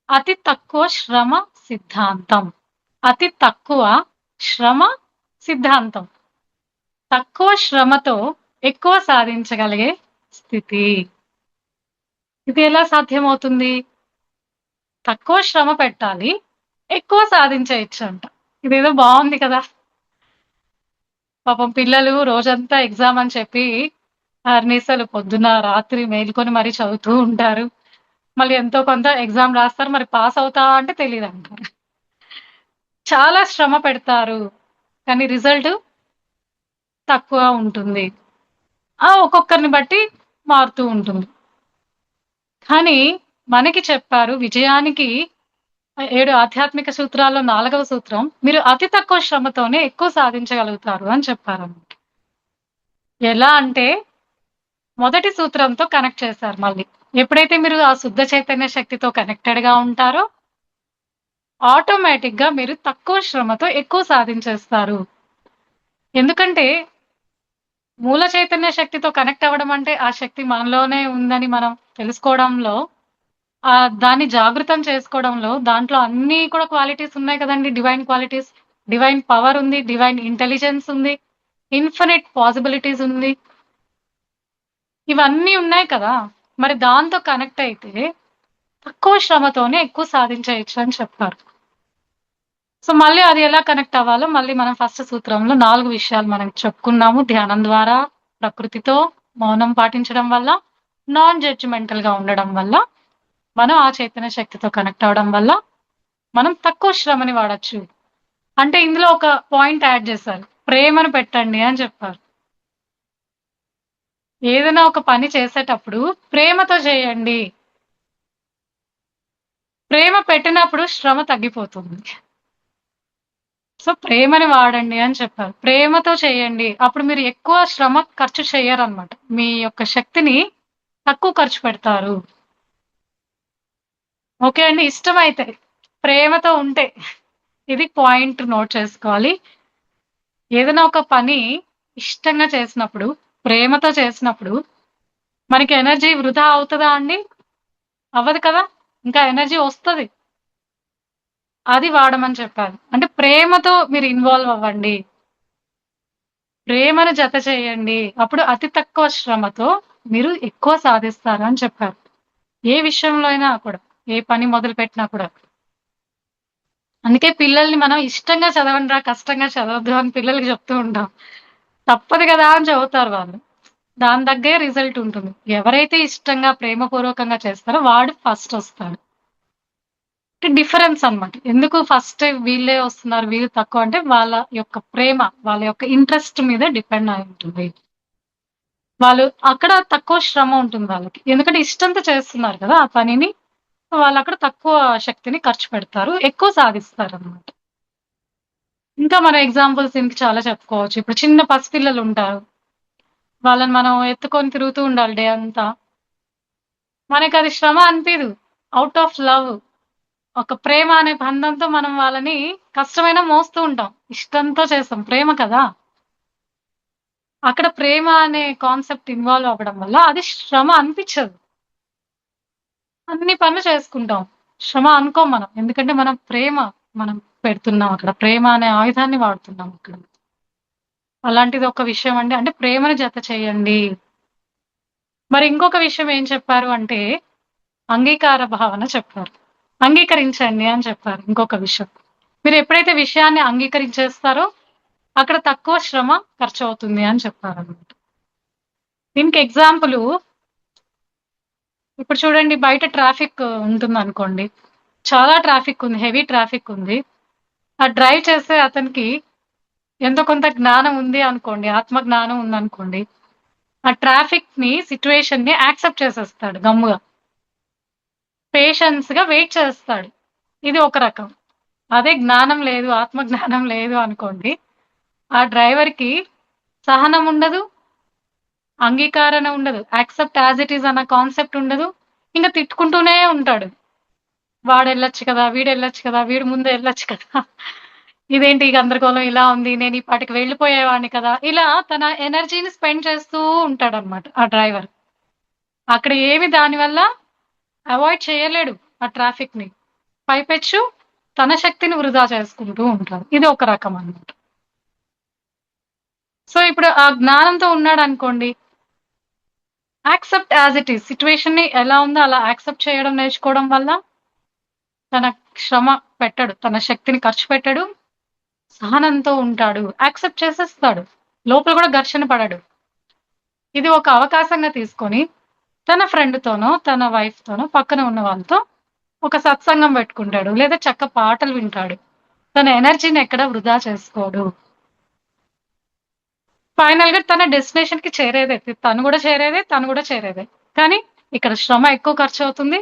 Speaker 1: అతి తక్కువ శ్రమ సిద్ధాంతం. అతి తక్కువ శ్రమ సిద్ధాంతం. తక్కువ శ్రమతో ఎక్కువ సాధించగలిగే స్థితి. ఇది ఎలా సాధ్యమవుతుంది? తక్కువ శ్రమ పెట్టాలి, ఎక్కువ సాధించేయొచ్చంట. ఇదేదో బాగుంది కదా! పాపం పిల్లలు రోజంతా ఎగ్జామ్ అని చెప్పి అహర్నిశలు పొద్దున, రాత్రి మేలుకొని మరీ చదువుతూ ఉంటారు. మళ్ళీ ఎంతో కొంత ఎగ్జామ్ రాస్తారు. మరి పాస్ అవుతావా అంటే తెలీదంటారు. చాలా శ్రమ పెడతారు. కానీ రిజల్ట్ తక్కువ ఉంటుంది. ఒక్కొక్కరిని బట్టి మారుతూ ఉంటుంది. కానీ మనకి చెప్పారు విజయానికి 7 ఆధ్యాత్మిక సూత్రాల్లో 4వ సూత్రం మీరు అతి తక్కువ శ్రమతోనే ఎక్కువ సాధించగలుగుతారు అని చెప్పారన్నమాట. ఎలా అంటే మొదటి సూత్రంతో కనెక్ట్ చేశారు మళ్ళీ. ఎప్పుడైతే మీరు ఆ శుద్ధ చైతన్య శక్తితో కనెక్టెడ్‌గా ఉంటారో ఆటోమేటిక్‌గా మీరు తక్కువ శ్రమతో ఎక్కువ సాధించేస్తారు. ఎందుకంటే మూల చైతన్య శక్తితో కనెక్ట్ అవ్వడం అంటే ఆ శక్తి మనలోనే ఉందని మనం తెలుసుకోవడంలో దాన్ని జాగృతం చేసుకోవడంలో దాంట్లో అన్నీ కూడా క్వాలిటీస్ ఉన్నాయి కదండీ! Divine qualities. డివైన్ పవర్ ఉంది. డివైన్ ఇంటెలిజెన్స్ ఉంది. ఇన్ఫినిట్ పాసిబిలిటీస్ ఉంది. ఇవన్నీ ఉన్నాయి కదా! మరి దాంతో కనెక్ట్ అయితే తక్కువ శ్రమతోనే ఎక్కువ సాధించేయొచ్చు అని చెప్పారు. సో మళ్ళీ అది ఎలా కనెక్ట్ అవ్వాలో మళ్ళీ మనం ఫస్ట్ సూత్రంలో 4 విషయాలు మనం చెప్పుకున్నాము. ధ్యానం ద్వారా, ప్రకృతితో, మౌనం పాటించడం వల్ల, నాన్ జడ్జిమెంటల్‌గా ఉండడం వల్ల, మనం ఆ చైతన్య శక్తితో కనెక్ట్ అవ్వడం వల్ల మనం తక్కువ శ్రమని వాడొచ్చు. అంటే ఇందులో ఒక పాయింట్ యాడ్ చేశారు. ప్రేమను పెట్టండి అని చెప్పారు. ఏదైనా ఒక పని చేసేటప్పుడు ప్రేమతో చేయండి. ప్రేమ పెట్టినప్పుడు శ్రమ తగ్గిపోతుంది. సో ప్రేమని వాడండి అని చెప్పారు. ప్రేమతో చేయండి. అప్పుడు మీరు ఎక్కువ శ్రమ ఖర్చు చేయరన్నమాట. మీ యొక్క శక్తిని తక్కువ ఖర్చు పెడతారు. ఓకే అండి. ఇష్టమైతే ప్రేమతో ఉంటే ఇది పాయింట్ నోట్ చేసుకోవాలి. ఏదైనా ఒక పని ఇష్టంగా చేసినప్పుడు, ప్రేమతో చేసినప్పుడు మనకి ఎనర్జీ వృధా అవుతదా అండి? అవ్వదు కదా! ఇంకా ఎనర్జీ వస్తది. అది వాడమని చెప్పారు. అంటే ప్రేమతో మీరు ఇన్వాల్వ్ అవ్వండి. ప్రేమను జత చేయండి. అప్పుడు అతి తక్కువ శ్రమతో మీరు ఎక్కువ సాధిస్తారు అని చెప్పారు. ఏ విషయంలో అయినా కూడా, ఏ పని మొదలుపెట్టినా కూడా. అందుకే పిల్లల్ని మనం ఇష్టంగా చదవండిరా, కష్టంగా చదవద్దు అని పిల్లలకి చెప్తూ ఉంటాం. తప్పదు కదా అని చదువుతారు వాళ్ళు. దాని తగ్గే రిజల్ట్ ఉంటుంది. ఎవరైతే ఇష్టంగా, ప్రేమపూర్వకంగా చేస్తారో వాడు ఫస్ట్ వస్తాడు. డిఫరెన్స్ అన్నమాట. ఎందుకు ఫస్ట్ వీళ్ళే వస్తున్నారు, వీళ్ళు తక్కువ అంటే వాళ్ళ యొక్క ప్రేమ, వాళ్ళ యొక్క ఇంట్రెస్ట్ మీద డిపెండ్ అయి ఉంటుంది. వాళ్ళు అక్కడ తక్కువ శ్రమ ఉంటుంది వాళ్ళకి. ఎందుకంటే ఇష్టంతో చేస్తున్నారు కదా ఆ పనిని. వాళ్ళక్కడ తక్కువ శక్తిని ఖర్చు పెడతారు. ఎక్కువ సాధిస్తారన్నమాట. ఇంకా మన ఎగ్జాంపుల్స్ దీనికి చాలా చెప్పుకోవచ్చు. ఇప్పుడు చిన్న పసిపిల్లలు ఉంటారు. వాళ్ళని మనం ఎత్తుకొని తిరుగుతూ ఉండాలి డే అంతా. మనకది శ్రమ అనిపియదు. Out of love. ఒక ప్రేమ అనే బంధంతో మనం వాళ్ళని కష్టమైనా మోస్తూ ఉంటాం. ఇష్టంతో చేస్తాం. ప్రేమ కదా! అక్కడ ప్రేమ అనే కాన్సెప్ట్ ఇన్వాల్వ్ అవ్వడం వల్ల అది శ్రమ అనిపిచ్చదు. అన్ని పనులు చేసుకుంటాం. శ్రమ అనుకోం మనం. ఎందుకంటే మనం పెడుతున్నాం అక్కడ. ప్రేమ అనే ఆయుధాన్ని వాడుతున్నాం అక్కడ. అలాంటిది ఒక విషయం అండి. అంటే ప్రేమను జత చేయండి. మరి ఇంకొక విషయం ఏం చెప్పారు అంటే అంగీకార భావన చెప్పారు. అంగీకరించండి అని చెప్పారు ఇంకొక విషయం. మీరు ఎప్పుడైతే విషయాన్ని అంగీకరించేస్తారో అక్కడ తక్కువ శ్రమ ఖర్చు అవుతుంది అని చెప్పారన్నమాట. దీనికి ఎగ్జాంపుల్ ఇప్పుడు చూడండి, బయట ట్రాఫిక్ ఉంటుందనుకోండి. చాలా ట్రాఫిక్ ఉంది, హెవీ ట్రాఫిక్ ఉంది. ఆ డ్రైవ్ చేసే అతనికి ఎంతో కొంత జ్ఞానం ఉంది అనుకోండి, ఆత్మ జ్ఞానం ఉందనుకోండి. ఆ ట్రాఫిక్ ని, సిచ్యువేషన్ ని యాక్సెప్ట్ చేసేస్తాడు గమ్ముగా. పేషెన్స్ గా వెయిట్ చేస్తాడు. ఇది ఒక రకం. అదే జ్ఞానం లేదు, ఆత్మ జ్ఞానం లేదు అనుకోండి, ఆ డ్రైవర్ కి సహనం ఉండదు, అంగీకారణ ఉండదు, యాక్సెప్ట్ యాజ్ ఇట్ ఈస్ అన్న కాన్సెప్ట్ ఉండదు. ఇంకా తిట్టుకుంటూనే ఉంటాడు. వాడు వెళ్ళొచ్చు కదా, వీడు వెళ్ళొచ్చు కదా, వీడు ముందు వెళ్ళొచ్చు కదా, ఇదేంటి ఈ గందరగోళం ఇలా ఉంది, నేను ఈ పాటికి వెళ్ళిపోయేవాడిని కదా, ఇలా తన ఎనర్జీని స్పెండ్ చేస్తూ ఉంటాడన్నమాట ఆ డ్రైవర్. అక్కడ ఏమి దానివల్ల అవాయిడ్ చేయలేడు ఆ ట్రాఫిక్ ని. పైపెచ్చు తన శక్తిని వృధా చేసుకుంటూ ఉంటాడు. ఇది ఒక రకం అన్నమాట. సో ఇప్పుడు ఆ జ్ఞానంతో ఉన్నాడు అనుకోండి, accept as it is, situation ని ఎలా ఉందో అలా యాక్సెప్ట్ చేయడం నేర్చుకోవడం వల్ల తన శ్రమ పెట్టడు, తన శక్తిని ఖర్చు పెట్టడు, సహనంతో ఉంటాడు, యాక్సెప్ట్ చేసేస్తాడు, లోపల కూడా ఘర్షణ పడడు. ఇది ఒక అవకాశంగా తీసుకొని తన ఫ్రెండ్ తోనో, తన వైఫ్ తోనో, పక్కన ఉన్న వాళ్ళతో ఒక సత్సంగం పెట్టుకుంటాడు, లేదా చక్క పాటలు వింటాడు. తన ఎనర్జీని ఎక్కడ వృధా చేసుకోడు. ఫైనల్ గా తన డెస్టినేషన్ కి చేరేదే, తను కూడా చేరేదే, తను కూడా చేరేదే. కానీ ఇక్కడ శ్రమ ఎక్కువ ఖర్చు అవుతుంది,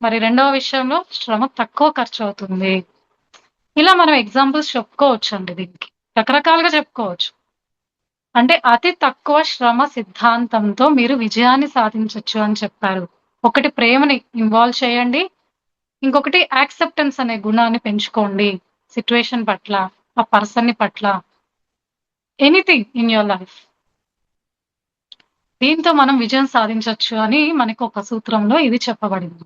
Speaker 1: మరి రెండవ విషయంలో శ్రమ తక్కువ ఖర్చు అవుతుంది. ఇలా మనం ఎగ్జాంపుల్స్ చెప్పుకోవచ్చు అండి. దీనికి రకరకాలుగా చెప్పుకోవచ్చు. అంటే అతి తక్కువ శ్రమ సిద్ధాంతంతో మీరు విజయాన్ని సాధించొచ్చు అని చెప్పారు. ఒకటి ప్రేమని ఇన్వాల్వ్ చేయండి, ఇంకొకటి యాక్సెప్టెన్స్ అనే గుణాన్ని పెంచుకోండి సిచ్యువేషన్ పట్ల, ఆ పర్సన్ పట్ల, ఎనీథింగ్ ఇన్ యువర్ లైఫ్. దీంతో మనం విజయం సాధించొచ్చు అని మనకు ఒక సూత్రంలో ఇది చెప్పబడింది.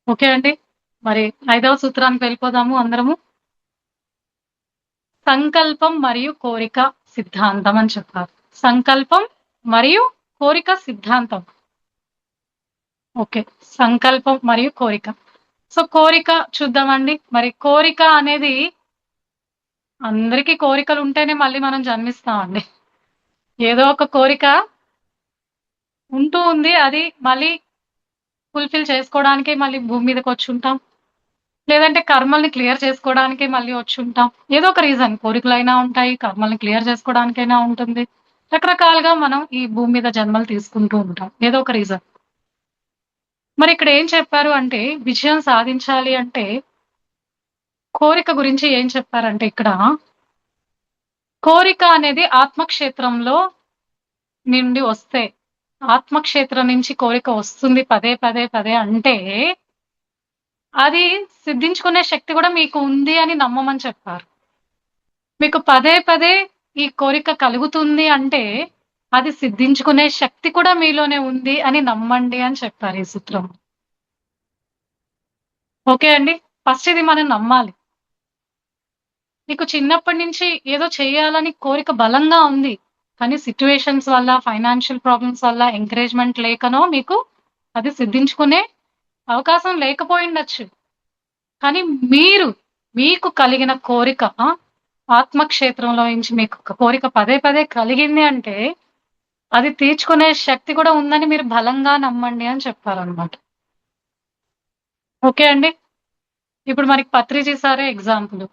Speaker 1: ఓకే అండి, మరి 5వ సూత్రానికి వెళ్ళిపోదాము అందరము. సంకల్పం మరియు కోరిక సిద్ధాంతం అని చెప్పారు. సంకల్పం మరియు కోరిక సిద్ధాంతం. ఓకే, సంకల్పం మరియు కోరిక. సో కోరిక చూద్దామండి. మరి కోరిక అనేది, అందరికీ కోరికలు ఉంటేనే మళ్ళీ మనం జన్మిస్తామండి. ఏదో ఒక కోరిక ఉంటూ ఉంది, అది మళ్ళీ ఫుల్ఫిల్ చేసుకోవడానికే మళ్ళీ భూమి మీదకి వచ్చి ఉంటాం, లేదంటే కర్మల్ని క్లియర్ చేసుకోవడానికే మళ్ళీ వచ్చి ఉంటాం. ఏదో ఒక రీజన్, కోరికలైనా ఉంటాయి, కర్మల్ని క్లియర్ చేసుకోవడానికైనా ఉంటుంది. రకరకాలుగా మనం ఈ భూమి మీద జన్మలు తీసుకుంటూ ఉంటాం, ఏదో ఒక రీజన్. మరి ఇక్కడ ఏం చెప్పారు అంటే, విజయం సాధించాలి అంటే కోరిక గురించి ఏం చెప్పారంటే, ఇక్కడ కోరిక అనేది ఆత్మక్షేత్రంలో నుండి వస్తే, ఆత్మక్షేత్రం నుంచి కోరిక వస్తుంది పదే పదే పదే అంటే, అది సిద్ధించుకునే శక్తి కూడా మీకు ఉంది అని నమ్మమని చెప్పారు. మీకు పదే పదే ఈ కోరిక కలుగుతుంది అంటే, అది సిద్ధించుకునే శక్తి కూడా మీలోనే ఉంది అని నమ్మండి అని చెప్పారు ఈ సూత్రం. ఓకే అండి, ఫస్ట్ ఇది మనం నమ్మాలి. మీకు చిన్నప్పటి నుంచి ఏదో చేయాలని కోరిక బలంగా ఉంది, కానీ సిచ్యువేషన్స్ వల్ల, ఫైనాన్షియల్ ప్రాబ్లమ్స్ వల్ల, ఎంకరేజ్మెంట్ లేకనో మీకు అది సిద్ధించుకునే అవకాశం లేకపోయిండొచ్చు. కానీ మీకు కలిగిన కోరిక, ఆత్మక్షేత్రంలో నుంచి మీకు కోరిక పదే పదే కలిగింది అంటే, అది తీర్చుకునే శక్తి కూడా ఉందని మీరు బలంగా నమ్మండి అని చెప్పారనమాట. ఓకే అండి, ఇప్పుడు మనకి పత్రిజీ సారే ఎగ్జాంపుల్.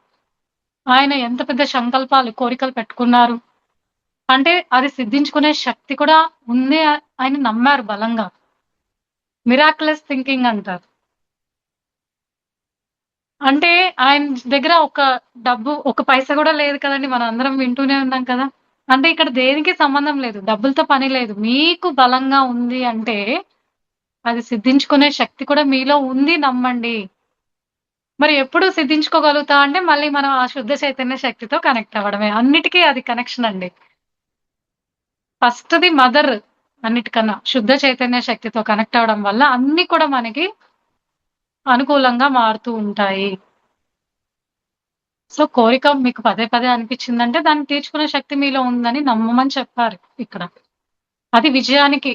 Speaker 1: ఆయన ఎంత పెద్ద సంకల్పాలు, కోరికలు పెట్టుకున్నారు అంటే, అది సిద్ధించుకునే శక్తి కూడా ఉంది ఆయన నమ్మారు బలంగా. మిరాక్యులస్ థింకింగ్ అంటారు. అంటే ఆయన దగ్గర ఒక డబ్బు, ఒక పైసా కూడా లేదు కదండి, మనం అందరం వింటూనే ఉన్నాం కదా. అంటే ఇక్కడ దేనికి సంబంధం లేదు, డబ్బులతో పని లేదు. మీకు బలంగా ఉంది అంటే అది సిద్ధించుకునే శక్తి కూడా మీలో ఉంది, నమ్మండి. మరి ఎప్పుడు సిద్ధించుకోగలుగుతా అంటే, మళ్ళీ మనం ఆ శుద్ధ చైతన్య శక్తితో కనెక్ట్ అవ్వడమే. అన్నిటికీ అది కనెక్షన్ అండి. ఫస్ట్‌ది మదర్, అన్నిటికన్నా శుద్ధ చైతన్య శక్తితో కనెక్ట్ అవ్వడం వల్ల అన్ని కూడా మనకి అనుకూలంగా మారుతూ ఉంటాయి. సో కోరిక మీకు పదే పదే అనిపించిందంటే, దాన్ని తీర్చుకునే శక్తి మీలో ఉందని నమ్మమని చెప్పారు ఇక్కడ. అది విజయానికి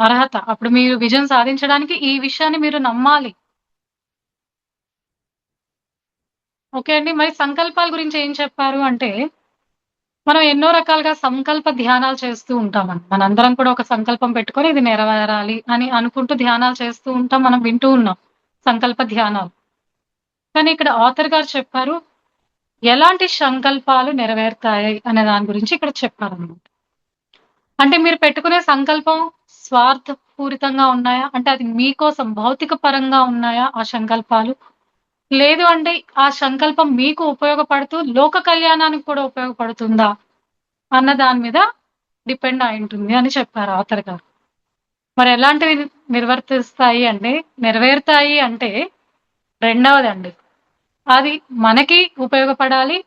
Speaker 1: అర్హత. అప్పుడు మీరు విజయం సాధించడానికి ఈ విషయాన్ని మీరు నమ్మాలి. ఓకే అండి. మరి సంకల్పాల గురించి ఏం చెప్పారు అంటే, మనం ఎన్నో రకాలుగా సంకల్ప ధ్యానాలు చేస్తూ ఉంటామండి. మనందరం కూడా ఒక సంకల్పం పెట్టుకొని ఇది నెరవేరాలి అని అనుకుంటూ ధ్యానాలు చేస్తూ ఉంటాం. మనం వింటూ ఉన్నాం సంకల్ప ధ్యానాలు. కానీ ఇక్కడ ఆథర్ గారు చెప్పారు, ఎలాంటి సంకల్పాలు నెరవేరుతాయి అనే దాని గురించి ఇక్కడ చెప్పారన్నమాట. అంటే మీరు పెట్టుకునే సంకల్పం స్వార్థపూరితంగా ఉన్నాయా? అంటే అది మీకోసం భౌతిక పరంగా ఉన్నాయా ఆ సంకల్పాలు? లేదు అంటే ఆ సంకల్పం మీకు ఉపయోగపడుతూ లోక కళ్యాణానికి కూడా ఉపయోగపడుతుందా? అన్న దాని మీద డిపెండ్ అయి ఉంటుంది అని చెప్పారు ఆథర్ గారు. మరి ఎలాంటివి నిర్వర్తిస్తాయి అంటే నెరవేరుతాయి అంటే రెండవదండి. అది మనకి ఉపయోగపడాలి.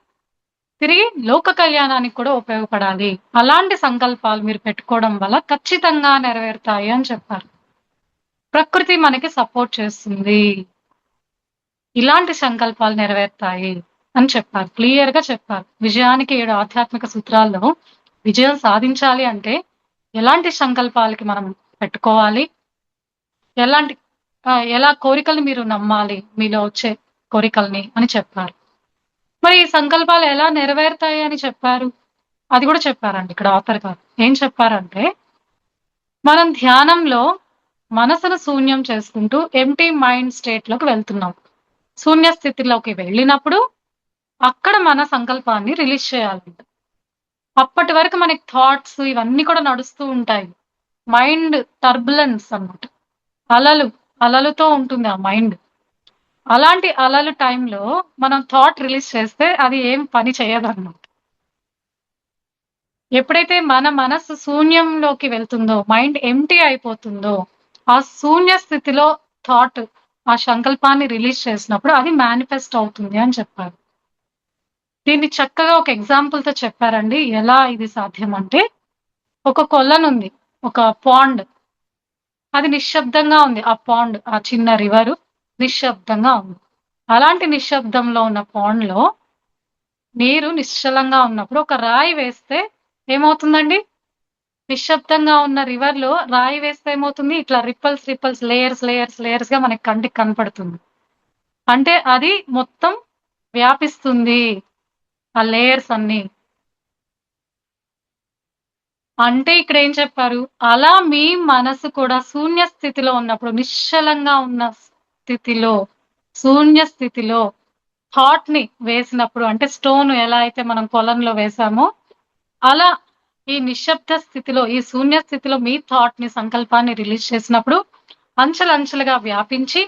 Speaker 1: తిరిగి లోక కళ్యాణానికి కూడా ఉపయోగపడాలి. అలాంటి సంకల్పాలు మీరు పెట్టుకోవడం వల్ల ఖచ్చితంగా నెరవేరుతాయి అని చెప్పారు. ప్రకృతి మనకి సపోర్ట్ చేస్తుంది. ఇలాంటి సంకల్పాలు నెరవేరుతాయి అని చెప్పారు. క్లియర్‌గా చెప్పారు. విజయానికి 7 ఆధ్యాత్మిక సూత్రాల్లో విజయం సాధించాలి అంటే ఎలాంటి సంకల్పాలకి మనం పెట్టుకోవాలి? ఎలాంటి ఎలా కోరికలు మీరు నమ్మాలి మీలో వచ్చే కోరికల్ని అని చెప్పారు. మరి ఈ సంకల్పాలు ఎలా నెరవేరుతాయి అని చెప్పారు? అది కూడా చెప్పారండి ఇక్కడ ఆథర్ గారు. ఏం చెప్పారంటే, మనం ధ్యానంలో మనసును శూన్యం చేసుకుంటూ ఎంప్టీ మైండ్ స్టేట్‌లోకి వెళ్తున్నాం. శూన్య స్థితిలోకి వెళ్ళినప్పుడు అక్కడ మన సంకల్పాన్ని రిలీజ్ చేయాలంట. అప్పటి వరకు మనకి థాట్స్ ఇవన్నీ కూడా నడుస్తూ ఉంటాయి. మైండ్ టర్బులెన్స్ అన్నమాట. అలలు, అలలుతో ఉంటుంది ఆ మైండ్. అలాంటి అలలు టైంలో మనం థాట్ రిలీజ్ చేస్తే అది ఏం పని చేయదన్నమాట. ఎప్పుడైతే మన మనస్సు శూన్యంలోకి వెళ్తుందో, మైండ్ ఎంప్టీ అయిపోతుందో, ఆ శూన్య స్థితిలో థాట్, ఆ సంకల్పాన్ని రిలీజ్ చేసినప్పుడు అది మేనిఫెస్ట్ అవుతుంది అని చెప్పారు. దీన్ని చక్కగా ఒక ఎగ్జాంపుల్‌తో చెప్పారండి. ఎలా ఇది సాధ్యం అంటే, ఒక కొలనుంది. ఒక పాండ్. అది నిశ్శబ్దంగా ఉంది. ఆ పాండ్, ఆ చిన్న రివరు నిశ్శబ్దంగా ఉంది. అలాంటి నిశ్శబ్దంలో ఉన్న పాండ్‌లో నీరు నిశ్చలంగా ఉన్నప్పుడు ఒక రాయి వేస్తే ఏమవుతుందండి? నిశ్శబ్దంగా ఉన్న రివర్‌లో రాయి వేస్తే ఏమవుతుంది? ఇట్లా రిప్పల్స్, రిప్పల్స్, లేయర్స్‌గా మనకి కంటికి కనపడుతుంది. అంటే అది మొత్తం వ్యాపిస్తుంది. ఆ లేయర్స్ అన్నీ. అంటే ఇక్కడేం చెప్పారు? అలా మీ మనసు కూడా శూన్య స్థితిలో ఉన్నప్పుడు, నిశ్చలంగా ఉన్న స్థితిలో, శూన్య స్థితిలో థాట్‌ని వేసినప్పుడు అంటే స్టోన్ ఎలా అయితే మనం కొలనులో వేసామో, అలా ఈ నిశ్శబ్ద స్థితిలో, ఈ శూన్య స్థితిలో మీ థాట్‌ని, సంకల్పాన్ని రిలీజ్ చేసినప్పుడు అంచెలంచెలుగా వ్యాపించి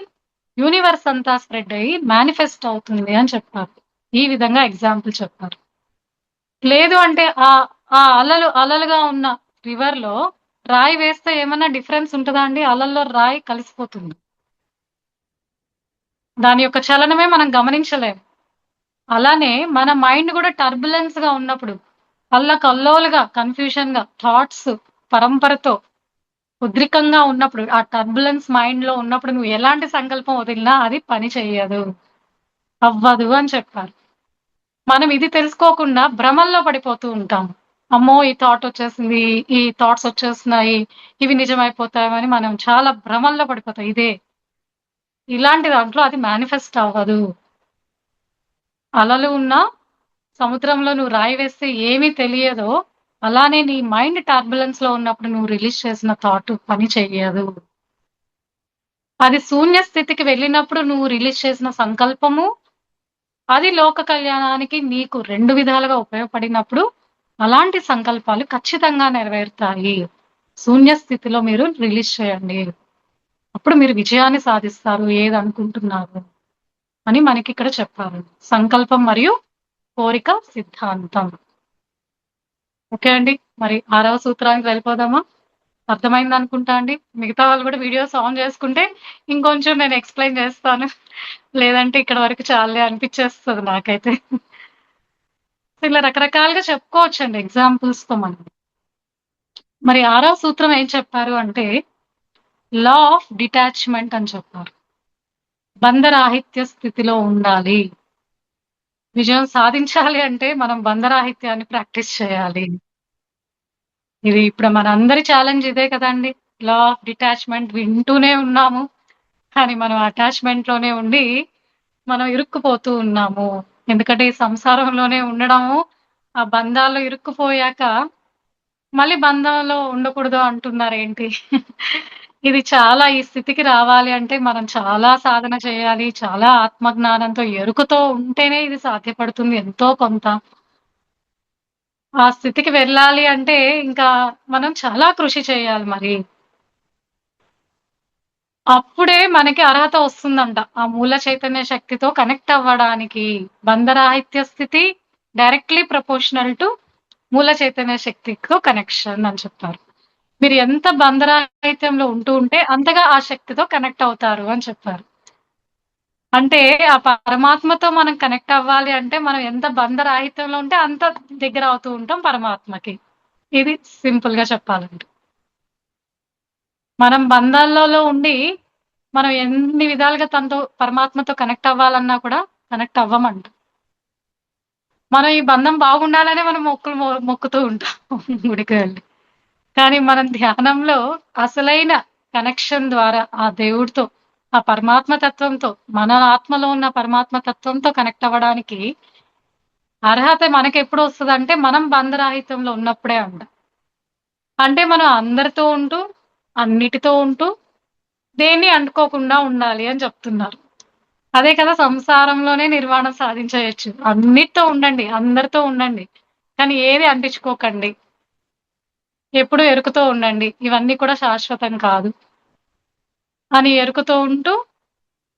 Speaker 1: యూనివర్స్ అంతా స్ప్రెడ్ అయ్యి మేనిఫెస్ట్ అవుతుంది అని చెప్పారు. ఈ విధంగా ఎగ్జాంపుల్ చెప్పారు. లేదు అంటే ఆ అలలుగా ఉన్న రివర్‌లో రాయి వేస్తే ఏమన్నా డిఫరెన్స్ ఉంటదా అండి? అలల్లో రాయి కలిసిపోతుంది. దాని యొక్క చలనమే మనం గమనించలేం. అలానే మన మైండ్ గూడా టర్బులెన్స్‌గా ఉన్నప్పుడు, అల్లకల్లోలుగా, కన్‌ఫ్యూషన్‌గా థాట్స్ పరంపరతో ఉద్రికంగా ఉన్నప్పుడు, ఆ టర్బులెన్స్ మైండ్‌లో ఉన్నప్పుడు నువ్వు ఎలాంటి సంకల్పం వదిలినా అది పని చెయ్యదు. అవ్వదు అని చెప్పారు. మనం ఇది తెలుసుకోకుండా భ్రమల్లో పడిపోతూ ఉంటాం. అమ్మో! ఈ థాట్ వచ్చేసింది. ఈ థాట్స్ వచ్చేస్తున్నాయి. ఇవి నిజమైపోతాయని మనం చాలా భ్రమల్లో పడిపోతాం. ఇలాంటి దాంట్లో అది మేనిఫెస్ట్ అవ్వదు. అలలు ఉన్న సముద్రంలో నువ్వు రాయి వేస్తే ఏమీ తెలియదో, అలానే నీ మైండ్ టర్బులెన్స్‌లో ఉన్నప్పుడు నువ్వు రిలీజ్ చేసిన థాట్ పని చెయ్యదు. అది శూన్య స్థితికి వెళ్ళినప్పుడు నువ్వు రిలీజ్ చేసిన సంకల్పము, అది లోక కళ్యాణానికి నీకు 2 విధాలుగా ఉపయోగపడినప్పుడు, అలాంటి సంకల్పాలు ఖచ్చితంగా నెరవేరుతాయి. శూన్య స్థితిలో మీరు రిలీజ్ చేయండి. అప్పుడు మీరు విజయాన్ని సాధిస్తారు ఏదనుకుంటున్నారు అని మనకిక్కడ చెప్పారు. సంకల్పం మరియు కోరిక సిద్ధాంతం. ఓకే అండి. మరి 6వ సూత్రానికి వెళ్ళిపోదామా? అర్థమైందనుకుంటా అండి. మిగతా వాళ్ళు కూడా వీడియోస్ ఆన్ చేసుకుంటే ఇంకొంచెం నేను ఎక్స్‌ప్లెయిన్ చేస్తాను. లేదంటే ఇక్కడ వరకు చాలులే అనిపిచ్చేస్తది నాకైతే. ఇలా రకరకాలుగా చెప్పుకోవచ్చండి ఎగ్జాంపుల్స్‌తో మనం. మరి 6వ సూత్రం ఏం చెప్పారు అంటే, లా ఆఫ్ డిటాచ్‌మెంట్ అని చెప్పారు. బంధరాహిత్య స్థితిలో ఉండాలి. విజయం సాధించాలి అంటే మనం బంధరాహిత్యాన్ని ప్రాక్టీస్ చేయాలి. ఇది ఇప్పుడు మనందరి ఛాలెంజ్ ఇదే కదండీ! లా ఆఫ్ డిటాచ్‌మెంట్ వింటూనే ఉన్నాము. కానీ మనం అటాచ్‌మెంట్‌లోనే ఉండి మనం ఇరుక్కుపోతూ ఉన్నాము. ఎందుకంటే ఈ సంసారంలోనే ఉండడము, ఆ బంధాల్లో ఇరుక్కుపోయాక మళ్ళీ బంధంలో ఉండకూడదు అంటున్నారేంటి? ఇది చాలా ఈ స్థితికి రావాలి అంటే మనం చాలా సాధన చేయాలి. చాలా ఆత్మజ్ఞానంతో, ఎరుకతో ఉంటేనే ఇది సాధ్యపడుతుంది ఎంతో కొంత. ఆ స్థితికి వెళ్ళాలి అంటే ఇంకా మనం చాలా కృషి చేయాలి మరి. అప్పుడే మనకి అర్హత వస్తుందంట. ఆ మూల చైతన్య శక్తితో కనెక్ట్ అవ్వడానికి. బంధరాహిత్య స్థితి డైరెక్ట్‌లీ ప్రపోర్షనల్ టు మూల చైతన్య శక్తితో కనెక్షన్ అని చెప్పారు. మీరు ఎంత బంధరాహిత్యంలో ఉంటూ ఉంటే అంతగా ఆ శక్తితో కనెక్ట్ అవుతారు అని చెప్పారు. అంటే ఆ పరమాత్మతో మనం కనెక్ట్ అవ్వాలి అంటే మనం ఎంత బంధరాహిత్యంలో ఉంటే అంత దగ్గర అవుతూ ఉంటాం పరమాత్మకి. ఇది సింపుల్‌గా చెప్పాలంటే. మనం బంధాలలో ఉండి మనం ఎన్ని విధాలుగా తనతో పరమాత్మతో కనెక్ట్ అవ్వాలన్నా కూడా కనెక్ట్ అవ్వమంట. మనం ఈ బంధం బాగుండాలనే మనం మొక్కుతూ ఉంటాం గుడికి వెళ్లి. కానీ మనం ధ్యానంలో అసలైన కనెక్షన్ ద్వారా ఆ దేవుడితో, ఆ పరమాత్మ తత్వంతో, మన ఆత్మలో ఉన్న పరమాత్మ తత్వంతో కనెక్ట్ అవ్వడానికి అర్హత మనకెప్పుడు వస్తదంటే మనం బంధరాహిత్యంలో ఉన్నప్పుడే అంట. అంటే మనం అందరితో ఉంటూ, అన్నిటితో ఉంటూ, దేన్ని అంటుకోకుండా ఉండాలి అని చెప్తున్నారు. అదే కదా సంసారంలోనే నిర్వాణం సాధించేయొచ్చు. అన్నిటితో ఉండండి, అందరితో ఉండండి. కానీ ఏది అంటించుకోకండి. ఎప్పుడూ ఎరుకతో ఉండండి. ఇవన్నీ కూడా శాశ్వతం కాదు అని ఎరుకతో ఉంటూ,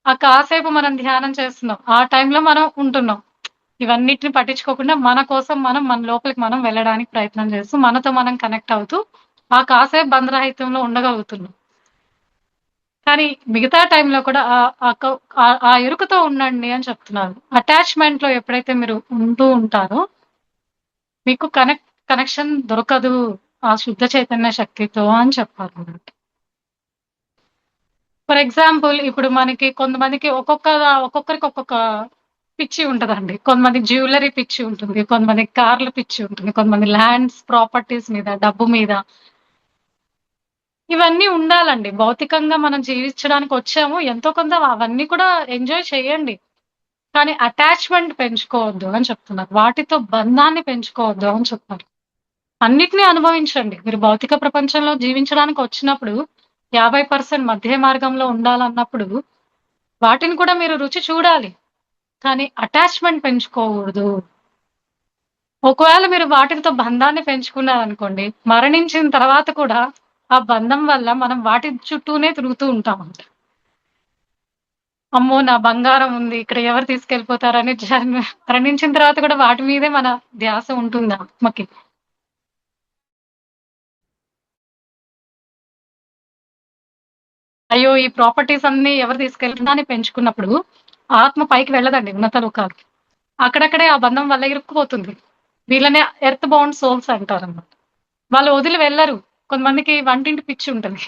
Speaker 1: ఆ కాసేపు మనం ధ్యానం చేస్తున్నాం. ఆ టైంలో మనం ఉంటున్నాం. ఇవన్నిటిని పట్టించుకోకుండా మన కోసం మనం, మన లోపలికి మనం వెళ్ళడానికి ప్రయత్నం చేస్తూ, మనతో మనం కనెక్ట్ అవుతూ, ఆ కాసేపు బంధరాహిత్యంలో ఉండగలుగుతున్నాం. కానీ మిగతా టైంలో కూడా ఆ ఎరుకతో ఉండండి అని చెప్తున్నారు. అటాచ్‌మెంట్‌లో ఎప్పుడైతే మీరు ఉంటూ ఉంటారో, మీకు కనెక్షన్ దొరకదు ఆ శుద్ధ చైతన్య శక్తితో అని చెప్పారన్నమాట. ఫర్ ఎగ్జాంపుల్ ఇప్పుడు మనకి కొంతమందికి ఒక్కొక్కరికి ఒక్కొక్క పిచ్చి ఉంటదండి. కొంతమందికి జ్యువెల్లరీ పిచ్చి ఉంటుంది. కొంతమందికి కార్ల పిచ్చి ఉంటుంది. కొంతమంది ల్యాండ్స్, ప్రాపర్టీస్ మీద, డబ్బు మీద. ఇవన్నీ ఉండాలండి. భౌతికంగా మనం జీవించడానికి వచ్చాము. ఎంతో కొంత అవన్నీ కూడా ఎంజాయ్ చేయండి. కానీ అటాచ్‌మెంట్ పెంచుకోవద్దు అని చెప్తున్నారు. వాటితో బంధాన్ని పెంచుకోవద్దు అని చెప్తారు. అన్నిటిని అనుభవించండి. మీరు భౌతిక ప్రపంచంలో జీవించడానికి వచ్చినప్పుడు 50% మధ్య మార్గంలో ఉండాలన్నప్పుడు వాటిని కూడా మీరు రుచి చూడాలి. కానీ అటాచ్‌మెంట్ పెంచుకోకూడదు. ఒకవేళ మీరు వాటితో బంధాన్ని పెంచుకున్నారనుకోండి, మరణించిన తర్వాత కూడా ఆ బంధం వల్ల మనం వాటి చుట్టూనే తిరుగుతూ ఉంటామంట. అమ్మో! నా బంగారం ఉంది. ఇక్కడ ఎవరు తీసుకెళ్ళిపోతారని మరణించిన తర్వాత కూడా వాటి మీదే మన ధ్యాస ఉంటుంది ఆత్మకి. అయ్యో! ఈ ప్రాపర్టీస్ అన్నీ ఎవరు తీసుకెళ్తున్నా అని పెంచుకున్నప్పుడు ఆత్మ పైకి వెళ్ళదండి ఉన్నత లోకాలకి. అక్కడక్కడే ఆ బంధం వల్ల ఇరుక్కుపోతుంది. వీళ్ళనే ఎర్త్ బౌండ్ సోల్స్ అంటారన్నమాట. వాళ్ళు వదిలి వెళ్లరు. కొంతమందికి వంటింటి పిచ్చి ఉంటది.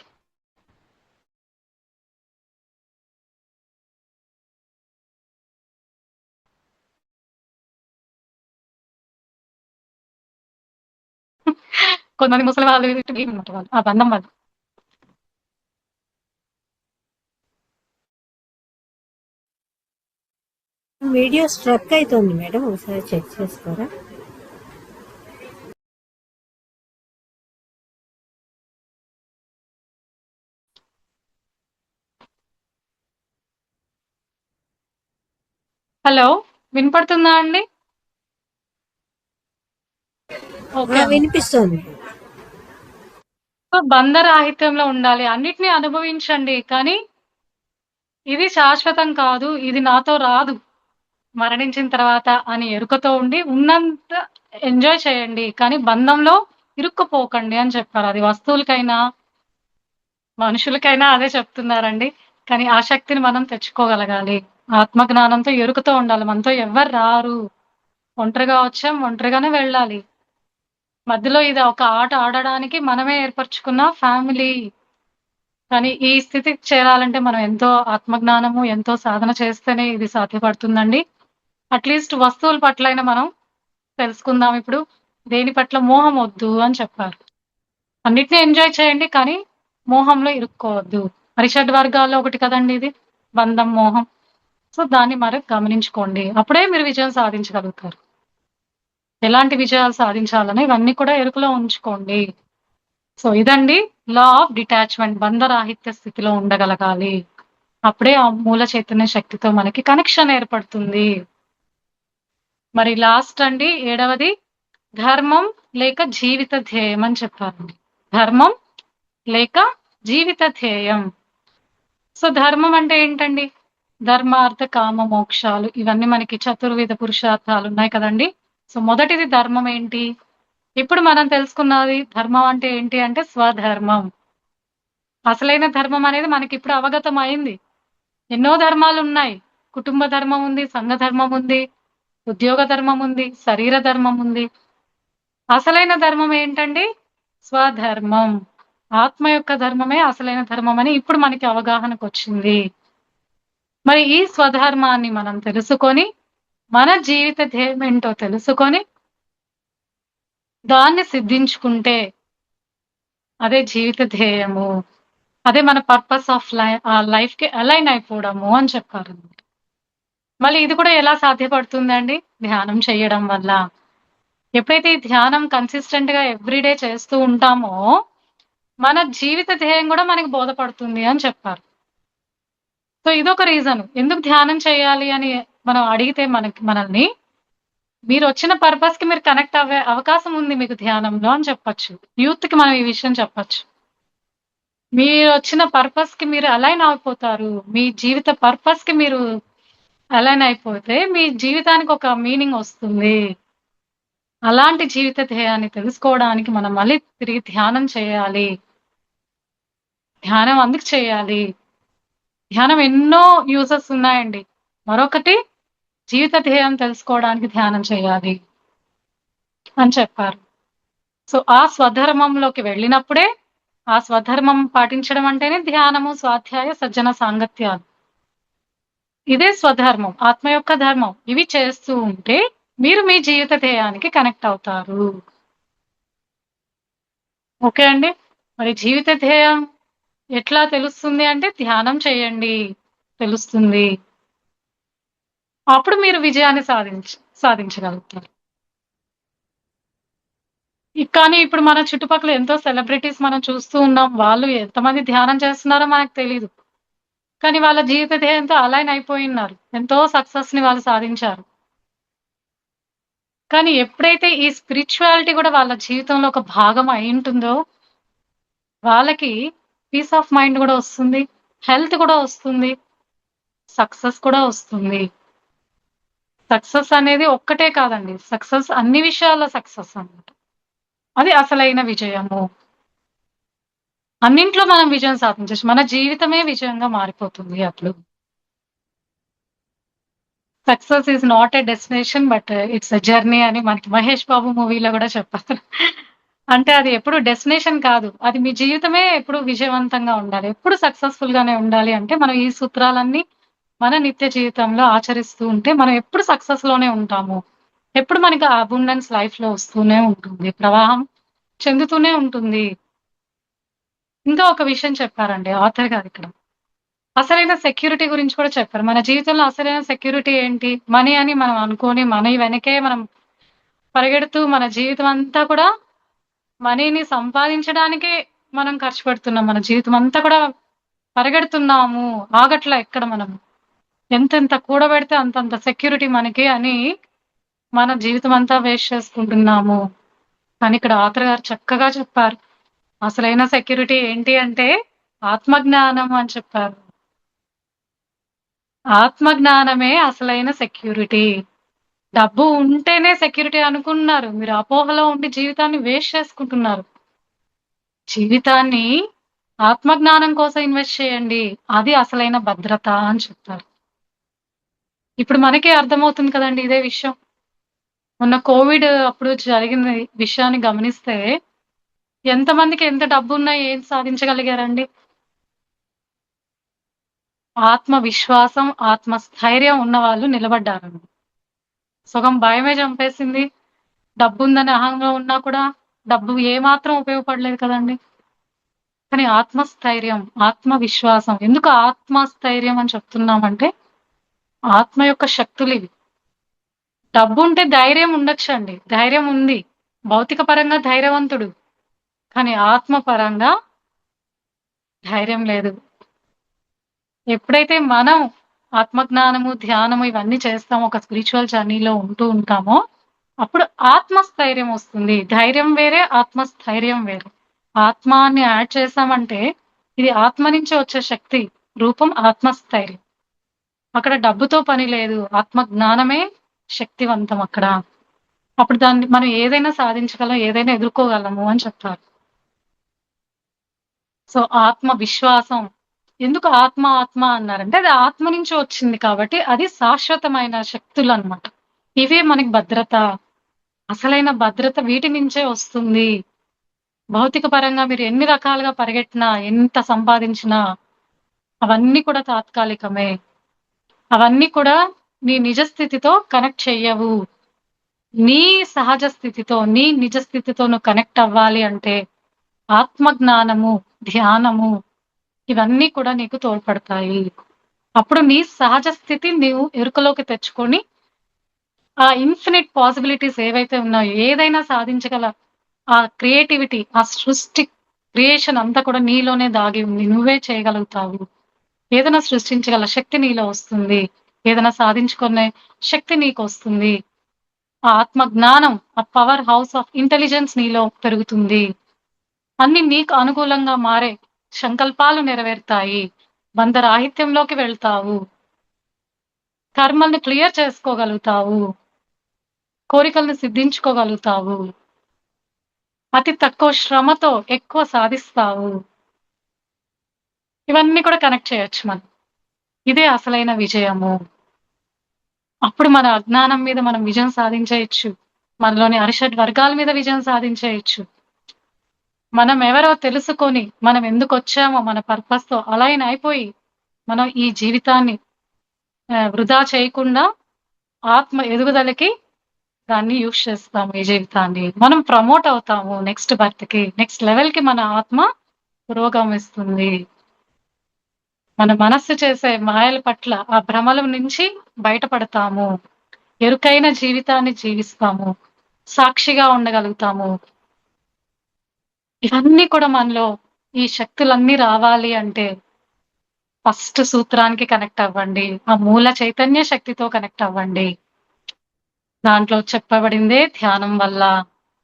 Speaker 1: కొంతమంది ముసలి వాళ్ళు అన్నమాట వాళ్ళు. ఆ బంధం వల్ల.
Speaker 2: వీడియో స్ట్రక్ అవుతుంది మేడం, ఒకసారి చెక్ చేసుకోరా?
Speaker 1: హలో! వినపడుతుందా అండి? ఓకే అండి.
Speaker 2: వినిపిస్తోంది.
Speaker 1: సో, బంధరాహిత్యంలో ఉండాలి. అన్నిటిని అనుభవించండి. కానీ ఇది శాశ్వతం కాదు. ఇది నాతో రాదు. మరణించిన తర్వాత అని ఎరుకతో ఉండి ఉన్నంత ఎంజాయ్ చేయండి. కానీ బంధంలో ఇరుక్కుపోకండి అని చెప్పారు. అది వస్తువులకైనా, మనుషులకైనా అదే చెప్తున్నారండి. కానీ ఆ శక్తిని మనం తెచ్చుకోగలగాలి. ఆత్మజ్ఞానంతో ఎరుకతో ఉండాలి. మనతో ఎవ్వరు రారు. ఒంటరిగా వచ్చాం, ఒంటరిగానే వెళ్ళాలి. మధ్యలో ఇది ఒక ఆట ఆడడానికి మనమే ఏర్పరచుకున్న ఫ్యామిలీ. కానీ ఈ స్థితికి చేరాలంటే మనం ఎంతో ఆత్మజ్ఞానము, ఎంతో సాధన చేస్తేనే ఇది సాధ్యపడుతుందండి. అట్‌లీస్ట్ వస్తువుల పట్లైనా మనం తెలుసుకుందాం ఇప్పుడు. దేని పట్ల మోహం వద్దు అని చెప్పారు. అన్నిటిని ఎంజాయ్ చేయండి. కానీ మోహంలో ఇరుక్కోవద్దు. అరిషడ్ వర్గాల్లో ఒకటి కదండీ ఇది. బంధం, మోహం. సో దాన్ని మరి గమనించుకోండి. అప్పుడే మీరు విజయం సాధించగలుగుతారు. ఎలాంటి విజయాలు సాధించాలని ఇవన్నీ కూడా ఎరుకలో ఉంచుకోండి. సో ఇదండి లా ఆఫ్ డిటాచ్‌మెంట్, బంధరాహిత్య స్థితిలో ఉండగలగాలి. అప్పుడే ఆ మూల చైతన్య శక్తితో మనకి కనెక్షన్ ఏర్పడుతుంది. మరి లాస్ట్ అండి 7వది ధర్మం లేక జీవిత ధ్యేయం అని చెప్పారండి. ధర్మం లేక జీవిత ధ్యేయం. సో ధర్మం అంటే ఏంటండి? ధర్మ, అర్థ, కామ, మోక్షాలు ఇవన్నీ మనకి చతుర్విధ పురుషార్థాలు ఉన్నాయి కదండి. సో మొదటిది ధర్మం ఏంటి? ఇప్పుడు మనం తెలుసుకున్నది ధర్మం అంటే ఏంటి అంటే స్వధర్మం. అసలైన ధర్మం అనేది మనకి ఇప్పుడు అవగతం అయింది. ఎన్నో ధర్మాలు ఉన్నాయి. కుటుంబ ధర్మం ఉంది, సంఘ ధర్మం ఉంది, ఉద్యోగ ధర్మం ఉంది, శరీర ధర్మం ఉంది. అసలైన ధర్మం ఏంటండి? స్వధర్మం. ఆత్మ యొక్క ధర్మమే అసలైన ధర్మం అని ఇప్పుడు మనకి అవగాహనకు వచ్చింది. మరి ఈ స్వధర్మాన్ని మనం తెలుసుకొని మన జీవిత ధ్యేయం ఏంటో తెలుసుకొని దాన్ని సిద్ధించుకుంటే అదే జీవిత ధ్యేయము. అదే మన పర్పస్ ఆఫ్ లైఫ్ కి అలైన్ అయిపోవడము అని చెప్పారు. మళ్ళీ ఇది కూడా ఎలా సాధ్యపడుతుందండి? ధ్యానం చేయడం వల్ల. ఎప్పుడైతే ఈ ధ్యానం కన్సిస్టెంట్ గా ఎవ్రీడే చేస్తూ ఉంటామో మన జీవిత ధ్యేయం కూడా మనకి బోధపడుతుంది అని చెప్పారు. సో ఇదొక రీజన్ ఎందుకు ధ్యానం చేయాలి అని మనం అడిగితే మనల్ని మీరు వచ్చిన పర్పస్ కి మీరు కనెక్ట్ అవ్వే అవకాశం ఉంది మీకు ధ్యానంలో అని చెప్పొచ్చు. యూత్ కి మనం ఈ విషయం చెప్పొచ్చు. మీరు వచ్చిన పర్పస్ కి మీరు అలైన్ అయిపోతారు. మీ జీవిత పర్పస్ కి మీరు అలైన్ అయిపోతే మీ జీవితానికి ఒక మీనింగ్ వస్తుంది. అలాంటి జీవిత ధ్యేయాన్ని తెలుసుకోవడానికి మనం మళ్ళీ తిరిగి ధ్యానం చేయాలి. ధ్యానం అందుకు చేయాలి. ధ్యానం ఎన్నో యూజెస్ ఉన్నాయండి. మరొకటి జీవిత ధ్యేయం తెలుసుకోవడానికి ధ్యానం చేయాలి అని చెప్పారు. సో ఆ స్వధర్మంలోకి వెళ్ళినప్పుడే ఆ స్వధర్మం పాటించడం అంటేనే ధ్యానము, స్వాధ్యాయ, సజ్జన సాంగత్యాలు. ఇదే స్వధర్మం, ఆత్మ యొక్క ధర్మం. ఇవి చేస్తూ ఉంటే మీరు మీ జీవిత ధ్యేయానికి కనెక్ట్ అవుతారు. ఓకే అండి. మరి జీవిత ధ్యేయం ఎట్లా తెలుస్తుంది అంటే ధ్యానం చేయండి, తెలుస్తుంది. అప్పుడు మీరు విజయాన్ని సాధించగలుగుతారు. కానీ ఇప్పుడు మన చుట్టుపక్కల ఎంతో సెలబ్రిటీస్ మనం చూస్తూ ఉన్నాం. వాళ్ళు ఎంతమంది ధ్యానం చేస్తున్నారో మనకు తెలీదు. కానీ వాళ్ళ జీవిత ధ్యేయంతో అలైన్ అయిపోయి ఉన్నారు. ఎంతో సక్సెస్ ని వాళ్ళు సాధించారు. కానీ ఎప్పుడైతే ఈ స్పిరిచువాలిటీ కూడా వాళ్ళ జీవితంలో ఒక భాగం అయి ఉంటుందో వాళ్ళకి పీస్ ఆఫ్ మైండ్ కూడా వస్తుంది, హెల్త్ కూడా వస్తుంది, సక్సెస్ కూడా వస్తుంది. సక్సెస్ అనేది ఒక్కటే కాదండి. సక్సెస్ అన్ని విషయాల్లో సక్సెస్ అన్నమాట. అది అసలైన విజయము. అన్నింట్లో మనం విజయం సాధించొచ్చు. మన జీవితమే విజయంగా మారిపోతుంది అప్పుడు. Success is not a destination but it's a journey అని మనకి మహేష్ బాబు మూవీలో కూడా చెప్పారు. అంటే అది ఎప్పుడు డెస్టినేషన్ కాదు. అది మీ జీవితమే ఎప్పుడు విజయవంతంగా ఉండాలి. ఎప్పుడు సక్సెస్‌ఫుల్ గానే ఉండాలి అంటే మనం ఈ సూత్రాలన్నీ మన నిత్య జీవితంలో ఆచరిస్తూ ఉంటే మనం ఎప్పుడు సక్సెస్ లోనే ఉంటాము. ఎప్పుడు మనకి ఆ అబండెన్స్ లైఫ్‌లో వస్తూనే ఉంటుంది. ప్రవాహం చెందుతూనే ఉంటుంది. ఇంకా ఒక విషయం చెప్పారండి ఆథర్ గారు ఇక్కడ. అసలైన సెక్యూరిటీ గురించి కూడా చెప్పారు. మన జీవితంలో అసలైన సెక్యూరిటీ ఏంటి? మనీ అని మనం అనుకోని మనీ వెనకే మనం పరిగెడుతూ మన జీవితం అంతా కూడా మనీని సంపాదించడానికే మనం ఖర్చు పెడుతున్నాం. మన జీవితం అంతా కూడా పరిగెడుతున్నాము. ఆగట్లా ఎక్కడ మనం. ఎంతెంత కూడబెడితే అంతంత సెక్యూరిటీ మనకి అని మన జీవితం అంతా వేస్ట్ చేసుకుంటున్నాము. కానీ ఇక్కడ ఆథర్ గారు చక్కగా చెప్పారు. అసలైన సెక్యూరిటీ ఏంటి అంటే ఆత్మజ్ఞానం అని చెప్పారు. ఆత్మజ్ఞానమే అసలైన సెక్యూరిటీ. డబ్బు ఉంటేనే సెక్యూరిటీ అనుకుంటున్నారు. మీరు అపోహలో ఉండి జీవితాన్ని వేస్ట్ చేసుకుంటున్నారు. జీవితాన్ని ఆత్మజ్ఞానం కోసం ఇన్వెస్ట్ చేయండి. అది అసలైన భద్రత అని చెప్తారు. ఇప్పుడు మనకే అర్థమవుతుంది కదండి ఇదే విషయం. మొన్న కోవిడ్ అప్పుడు జరిగిన విషయాన్ని గమనిస్తే ఎంతమందికి ఎంత డబ్బున్నా ఏం సాధించగలిగారండి? ఆత్మవిశ్వాసం, ఆత్మస్థైర్యం ఉన్న వాళ్ళు నిలబడ్డారండి. సగం భయమే చంపేసింది. డబ్బుందని అహంగా ఉన్నా కూడా డబ్బు ఏమాత్రం ఉపయోగపడలేదు కదండి. కానీ ఆత్మస్థైర్యం, ఆత్మవిశ్వాసం ఎందుకు ఆత్మస్థైర్యం అని చెప్తున్నామంటే ఆత్మ యొక్క శక్తులు ఇవి. డబ్బు ఉంటే ధైర్యం ఉండొచ్చండి. ధైర్యం ఉంది. భౌతిక పరంగా ధైర్యవంతుడు. కానీ ఆత్మ పరంగా ధైర్యం లేదు. ఎప్పుడైతే మనం ఆత్మజ్ఞానము, ధ్యానము ఇవన్నీ చేస్తామో, ఒక స్పిరిచువల్ జర్నీలో ఉంటూ ఉంటామో, అప్పుడు ఆత్మస్థైర్యం వస్తుంది. ధైర్యం వేరే, ఆత్మస్థైర్యం వేరే. ఆత్మాన్ని యాడ్ చేసామంటే ఇది ఆత్మ నుంచి వచ్చే శక్తి రూపం ఆత్మస్థైర్యం. అక్కడ డబ్బుతో పని లేదు. ఆత్మ జ్ఞానమే శక్తివంతం అక్కడ. అప్పుడు దాన్ని మనం ఏదైనా సాధించగలం, ఏదైనా ఎదుర్కోగలము అని చెప్తారు. సో ఆత్మ విశ్వాసం. ఎందుకు ఆత్మ ఆత్మ అన్నారంటే అది ఆత్మ నుంచి వచ్చింది కాబట్టి అది శాశ్వతమైన శక్తులు అన్నమాట. ఇవే మనకి భద్రత. అసలైన భద్రత వీటి నుంచే వస్తుంది. భౌతిక పరంగా మీరు ఎన్ని రకాలుగా పరిగెట్టినా, ఎంత సంపాదించినా అవన్నీ కూడా తాత్కాలికమే. అవన్నీ కూడా నీ నిజ స్థితితో కనెక్ట్ చెయ్యవు. నీ సహజ స్థితితో, నీ నిజ స్థితితో నువ్వు కనెక్ట్ అవ్వాలి అంటే ఆత్మ జ్ఞానము, ధ్యానము ఇవన్నీ కూడా నీకు తోడ్పడతాయి. అప్పుడు నీ సహజ స్థితి నీవు ఎరుకలోకి తెచ్చుకొని ఆ ఇన్ఫినిట్ పాసిబిలిటీస్ ఏవైతే ఉన్నాయో, ఏదైనా సాధించగల ఆ క్రియేటివిటీ, ఆ సృష్టి క్రియేషన్ అంతా కూడా నీలోనే దాగి ఉంది. నువ్వే చేయగలుగుతావు. ఏదైనా సృష్టించగల శక్తి నీలో వస్తుంది. ఏదైనా సాధించుకునే శక్తి నీకు వస్తుంది. ఆ ఆత్మ జ్ఞానం, ఆ పవర్ హౌస్ ఆఫ్ ఇంటెలిజెన్స్ నీలో పెరుగుతుంది. అన్ని నీకు అనుకూలంగా మారే సంకల్పాలు నెరవేరుతాయి. బంధరాహిత్యంలోకి వెళ్తావు. కర్మల్ని క్లియర్ చేసుకోగలుగుతావు. కోరికలను సిద్ధించుకోగలుగుతావు. అతి తక్కువ శ్రమతో ఎక్కువ సాధిస్తావు. ఇవన్నీ కూడా కనెక్ట్ చేయొచ్చు మనం. ఇదే అసలైన విజయము. అప్పుడు మన అజ్ఞానం మీద మనం విజయం సాధించేయచ్చు. మనలోని అరిషడ్ వర్గాల మీద విజయం సాధించేయచ్చు. మనం ఎవరో తెలుసుకొని, మనం ఎందుకు వచ్చామో మన పర్పస్ తో అలైన్ అయిపోయి, మనం ఈ జీవితాన్ని వృధా చేయకుండా ఆత్మ ఎదుగుదలకి దాన్ని యూజ్ చేస్తాము. ఈ జీవితాన్ని మనం ప్రమోట్ అవుతాము. నెక్స్ట్ బర్త్ కి, నెక్స్ట్ లెవెల్ కి మన ఆత్మ పురోగమిస్తుంది. మన మనస్సు చేసే మాయల పట్ల, ఆ భ్రమల నుంచి బయటపడతాము. ఎరుకైన జీవితాన్ని జీవిస్తాము. సాక్షిగా ఉండగలుగుతాము. ఇవన్నీ కూడా మనలో ఈ శక్తులన్నీ రావాలి అంటే ఫస్ట్ సూత్రానికి కనెక్ట్ అవ్వండి. ఆ మూల చైతన్య శక్తితో కనెక్ట్ అవ్వండి. దాంట్లో చెప్పబడిందే ధ్యానం వల్ల,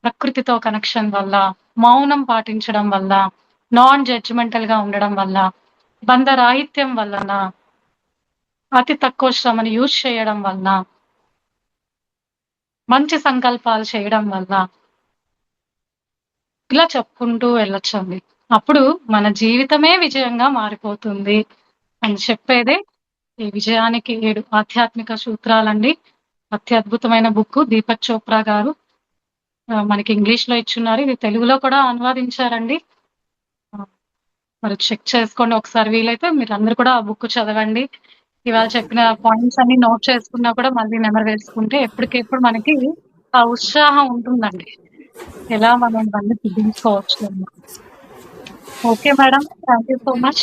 Speaker 1: ప్రకృతితో కనెక్షన్ వల్ల, మౌనం పాటించడం వల్ల, నాన్ జడ్జిమెంటల్ గా ఉండడం వల్ల, బంధరాహిత్యం వలన, అతి తక్కువ శ్రమను యూజ్ చేయడం వల్ల, మంచి సంకల్పాలు చేయడం వల్ల, ఇలా చెప్పుకుంటూ వెళ్ళొచ్చండి. అప్పుడు మన జీవితమే విజయంగా మారిపోతుంది అని చెప్పేదే ఈ విజయానికి 7 ఆధ్యాత్మిక సూత్రాలండి. అత్యద్భుతమైన బుక్ దీపక్ చోప్రా గారు మనకి ఇంగ్లీష్ లో ఇచ్చున్నారు. ఇది తెలుగులో కూడా అనువాదించారండి. మరి చెక్ చేసుకోండి ఒకసారి. వీలైతే మీరు అందరు కూడా ఆ బుక్ చదవండి. ఇవాళ చెప్పిన పాయింట్స్ అన్ని నోట్ చేసుకున్నా కూడా మళ్ళీ నెమరు వేసుకుంటే ఎప్పటికెప్పుడు మనకి ఆ ఉత్సాహం ఉంటుందండి. ఎలా మనం ఇవన్నీ సిద్ధించుకోవచ్చు. Okay madam, thank you so much.